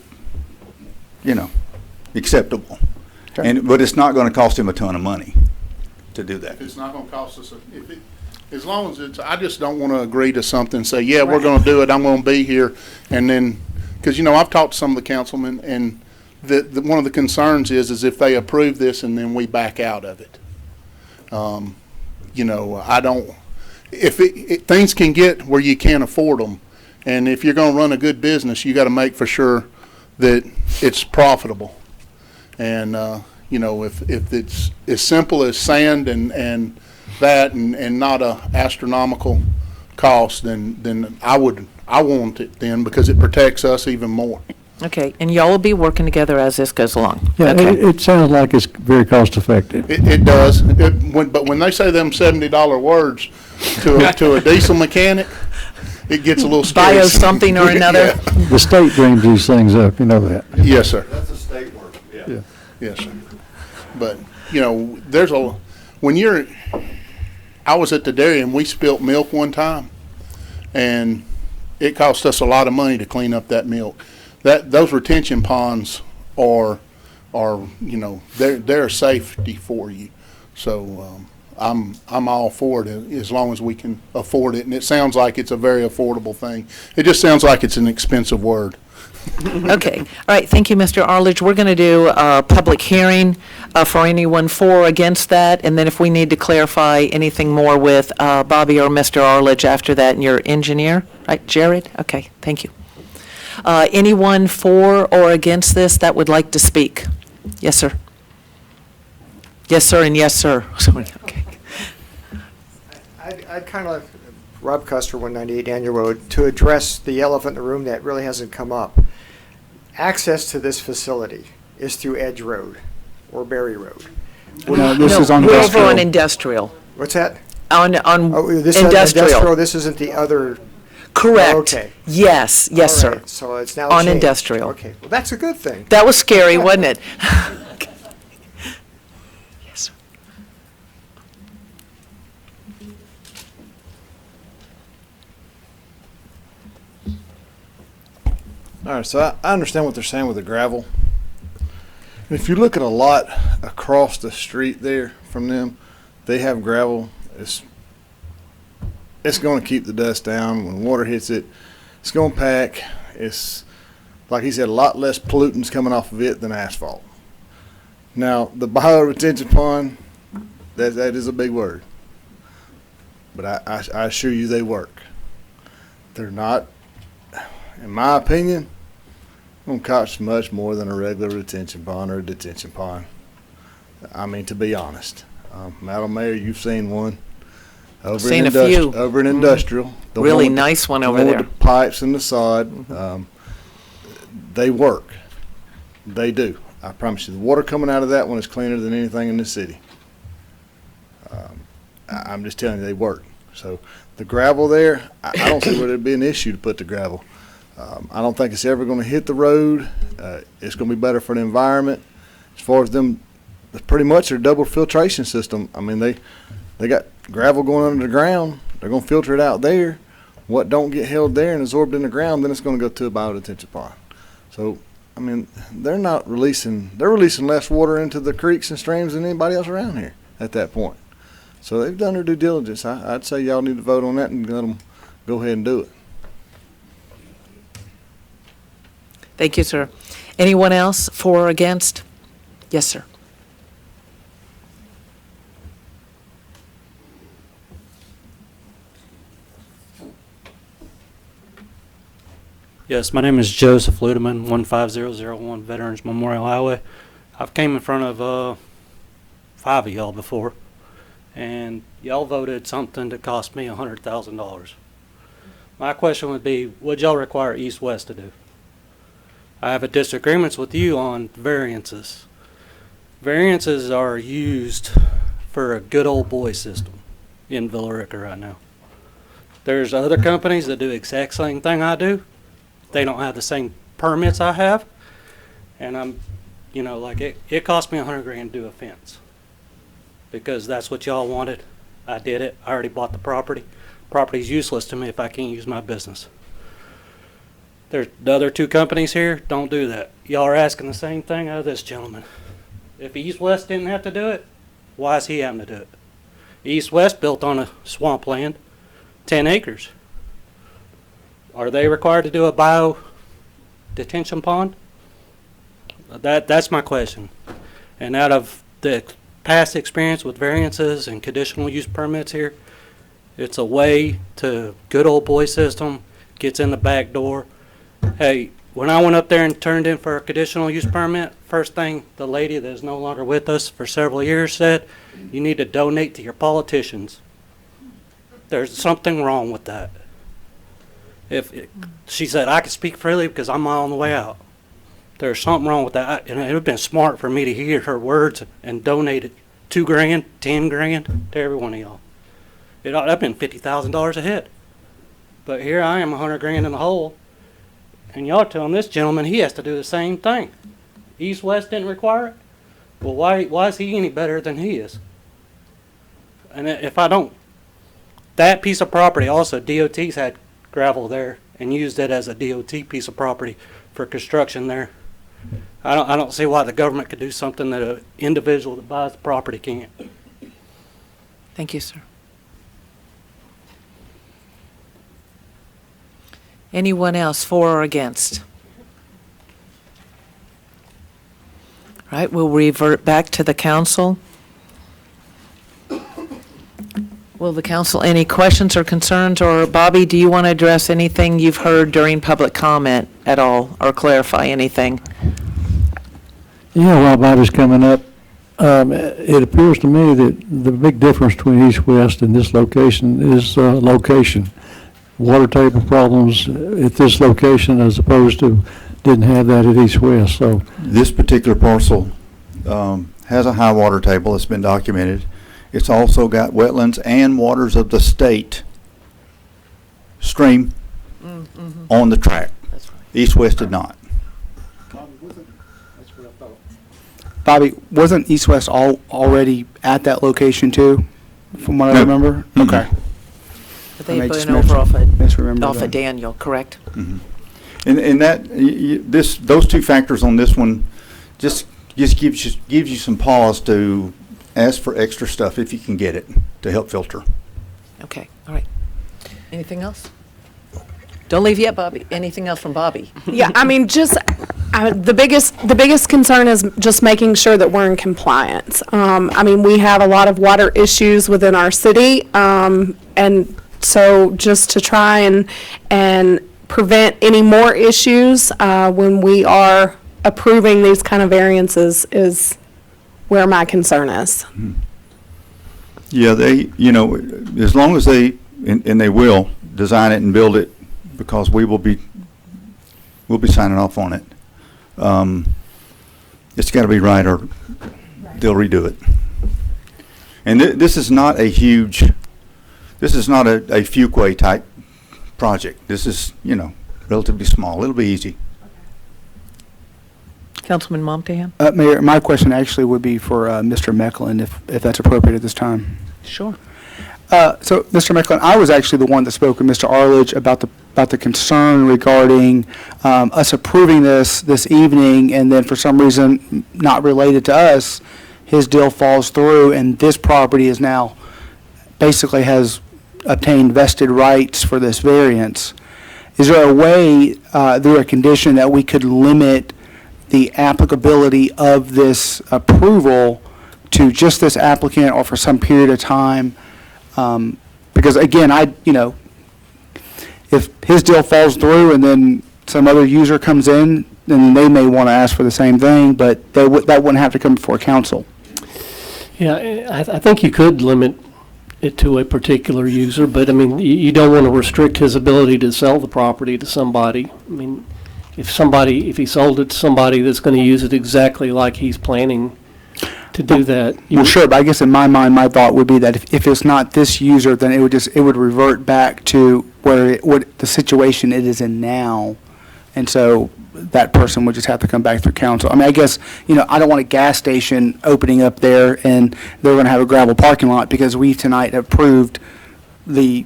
acceptable. Okay. But it's not going to cost him a ton of money to do that. If it's not going to cost us, As long as it's, I just don't want to agree to something, say, yeah, we're going to do it, I'm going to be here, and then, because, I've talked to some of the councilmen, and one of the concerns is if they approve this and then we back out of it. I don't, if things can get where you can't afford them, and if you're going to run a good business, you got to make for sure that it's profitable. And, if it's as simple as sand and that and not a astronomical cost, then I want it then, because it protects us even more. Okay, and y'all will be working together as this goes along? Yeah, Okay. it sounds like it's very cost effective. It does, but when they say them $70 words to a diesel mechanic, it gets a little scary. Bio something or another? Yeah. The state dreams these things up, you know that. Yes, sir. That's a state work, yeah. Yes, sir. But, I was at the dairy and we spilt milk one time, and it cost us a lot of money to clean up that milk. Those retention ponds are they're a safety for you. So I'm all for it as long as we can afford it. And it sounds like it's a very affordable thing. It just sounds like it's an expensive word. Okay, all right, thank you, Mr. Arledge. We're going to do a public hearing for anyone for or against that, and then if we need to clarify anything more with Bobby or Mr. Arledge after that, and your engineer, right, Jared? Okay, thank you. Anyone for or against this that would like to speak? Yes, sir. Yes, sir, and yes, sir. Sorry, okay. I'd kind of like Rob Custer, 198 Daniel Road, to address the elephant in the room that really hasn't come up. Access to this facility is through Edge Road or Berry Road. No, this is on we're industrial. over on industrial. What's that? On This industrial. Is industrial. This isn't the other. Correct. Oh, okay. Yes, All right, sir. So it's now On changed. industrial. Okay. Well, that's a good thing. That was scary, wasn't it? Yes, sir. All right, so I understand what they're saying with the gravel. If you look at a lot across the street there from them, they have gravel. It's going to keep the dust down. When water hits it, it's going to pack. It's, like he said, a lot less pollutants coming off of it than asphalt. Now, the bioretention pond, that is a big word. But I assure you they work. They're not, in my opinion, going to cost much more than a regular retention pond or a detention pond. I mean, to be honest. Madam Mayor, you've seen one. Seen a few. Over in industrial. The Really one with nice one over the there. with the pipes and the sod. They work. They do. I promise you. The water coming out of that one is cleaner than anything in the city. I'm just telling you, they work. So the gravel there, I don't see where there'd be an issue to put the gravel. I don't think it's ever going to hit the road. It's going to be better for the environment. As far as them, pretty much their double filtration system. I mean, they got gravel going under the ground. They're going to filter it out there. What don't get held there and absorbed in the ground, then it's going to go to a biodetention pond. So, I mean, they're releasing less water into the creeks and streams than anybody else around here at that point. So they've done their due diligence. I'd say y'all need to vote on that and let them go ahead and do it. Thank you, sir. Anyone else for or against? Yes, sir. Yes, my name is Joseph Ludeman, 15001 Veterans Memorial Highway. I've came in front of 5 of y'all before, and y'all voted something that cost me $100,000. My question would be, what y'all require East-West to do? I have a disagreement with you on variances. Variances are used for a good old boy system in Villa Rica right now. There's other companies that do the exact same thing I do. They don't have the same permits I have, and I'm, like it cost me $100,000 to do a fence because that's what y'all wanted. I did it. I already bought the property. Property's useless to me if I can't use my business. There's the other two companies here don't do that. Y'all are asking the same thing out of this gentleman. If East West didn't have to do it, why is he having to do it? East West built on a swampland, 10 acres. Are they required to do a bio detention pond? That's my question. And out of the past experience with variances and conditional use permits here, it's a way to good old boy system, gets in the back door. Hey, when I went up there and turned in for a conditional use permit, first thing the lady that is no longer with us for several years said, you need to donate to your politicians. There's something wrong with that. She said, I can speak freely because I'm on the way out. There's something wrong with that. And it would have been smart for me to hear her words and donate it $2,000, $10,000 to every one of y'all. It would have been $50,000 a head. But here I am, $100,000 in the hole. And y'all telling this gentleman he has to do the same thing. East West didn't require it. Well, why is he any better than he is? And if I don't, that piece of property also, DOT's had gravel there and used it as a DOT piece of property for construction there. I don't see why the government could do something that an individual that buys the property can't. Thank you, sir. Anyone else for or against? All right, we'll revert back to the council. Will the council, any questions or concerns? Or Bobby, do you want to address anything you've heard during public comment at all or clarify anything? Yeah, while Bobby's coming up, it appears to me that the big difference between East-West and this location is location. Water table problems at this location as opposed to didn't have that at East-West. So this particular parcel has a high water table that's been documented. It's also got wetlands and waters of the state stream on the track. That's right. East-West did not. Bobby, wasn't East West already at that location too, from what I remember? Okay. But they put an over off misremember of Daniel, correct? And that those two factors on this one just gives you some pause to ask for extra stuff if you can get it to help filter. Okay, all right. Anything else? Don't leave yet, Bobby. Anything else from Bobby? Yeah, I mean, just the biggest concern is just making sure that we're in compliance. I mean, we have a lot of water issues within our city, and so just to try and prevent any more issues when we are approving these kind of variances is where my concern is. Yeah, they, as long as they, and they will design it and build it, because we'll be signing off on it. It's got to be right, or they'll redo it. And this is not a huge, this is not a Fuquay type project. This is, relatively small. It'll be easy. Councilman Momtahan? Mayor, my question actually would be for Mr. Mecklin, if that's appropriate at this time. Sure. So, Mr. Mecklin, I was actually the one that spoke with Mr. Arledge about the concern regarding us approving this evening, and then for some reason not related to us, his deal falls through, and this property is now basically has obtained vested rights for this variance. Is there a way, through a condition, that we could limit the applicability of this approval to just this applicant or for some period of time? Because again, if his deal falls through and then some other user comes in, then they may want to ask for the same thing, but that wouldn't have to come before council. Yeah, I think you could limit it to a particular user, but I mean, you don't want to restrict his ability to sell the property to somebody. I mean, if he sold it to somebody that's going to use it exactly like he's planning to do that. Well, sure, but I guess in my mind, my thought would be that if it's not this user, then it would revert back to where the situation it is in now, and so that person would just have to come back through council. I mean, I guess, I don't want a gas station opening up there and they're going to have a gravel parking lot because we tonight approved we've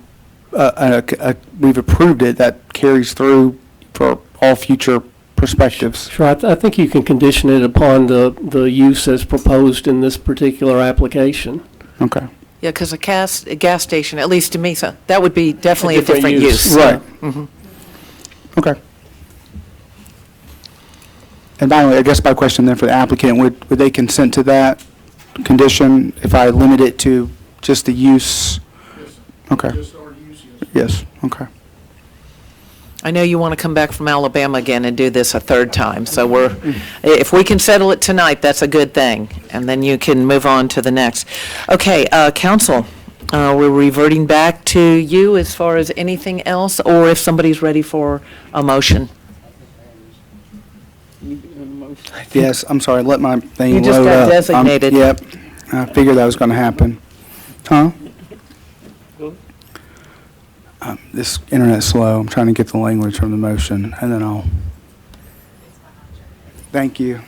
approved it. That carries through for all future perspectives. Sure, I think you can condition it upon the use as proposed in this particular application. Okay. Yeah, because a gas station, at least to me, so that would be definitely a different use. Right. Mhm. Okay. And finally, I guess my question then for the applicant, would they consent to that condition if I limit it to just the use? Okay. Yes, okay. I know you want to come back from Alabama again and do this a third time, so if we can settle it tonight, that's a good thing, and then you can move on to the next. Okay, council, we're reverting back to you as far as anything else, or if somebody's ready for a motion. Yes, I'm sorry, let my thing You load just got up. designated. Yep, I figured that was going to happen. Huh? This internet's slow. I'm trying to get the language from the motion, and then I'll. Thank you.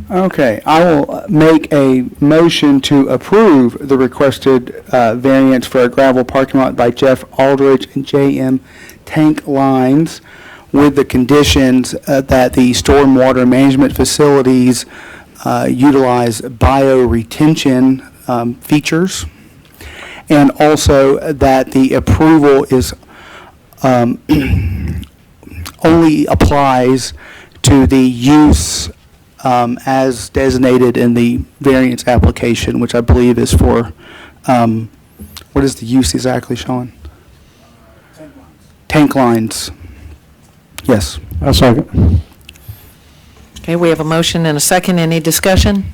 Okay, I will make a motion to approve the requested variance for a gravel parking lot by Jeff Aldridge and J.M. Tank Lines with the conditions that the stormwater management facilities utilize bioretention features, and also that the approval is only applies to the use as designated in the variance application, which I believe is for, what is the use exactly, Sean? Tank lines. Yes. I'll second. Okay, we have a motion and a second. Any discussion?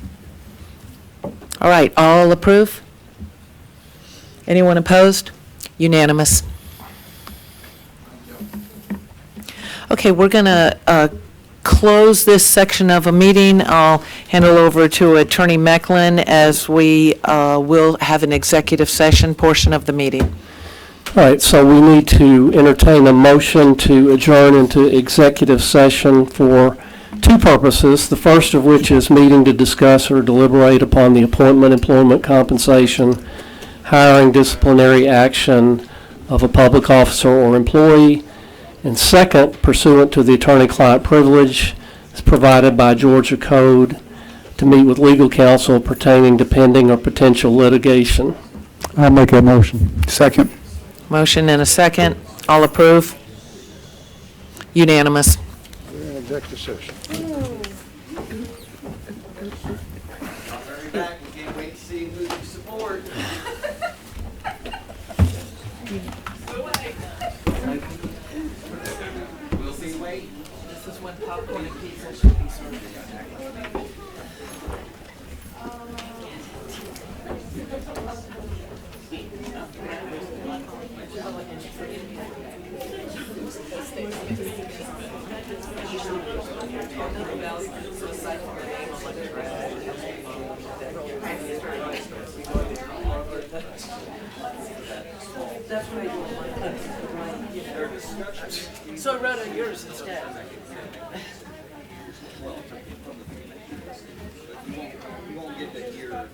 All right, all approve? Anyone opposed? Unanimous. Okay, we're going to close this section of a meeting. I'll hand it over to Attorney Mecklin as we will have an executive session portion of the meeting. All right, so we need to entertain a motion to adjourn into executive session for two purposes, the first of which is meeting to discuss or deliberate upon the appointment, employment, compensation, hiring, disciplinary action of a public officer or employee, and second, pursuant to the attorney-client privilege as provided by Georgia Code, to meet with legal counsel pertaining to pending or potential litigation. I make that motion. Second. Motion and a second. All approve? Unanimous. We're in executive session. This is when popcorn and pizza should be served. So I wrote on yours instead. You won't get to hear.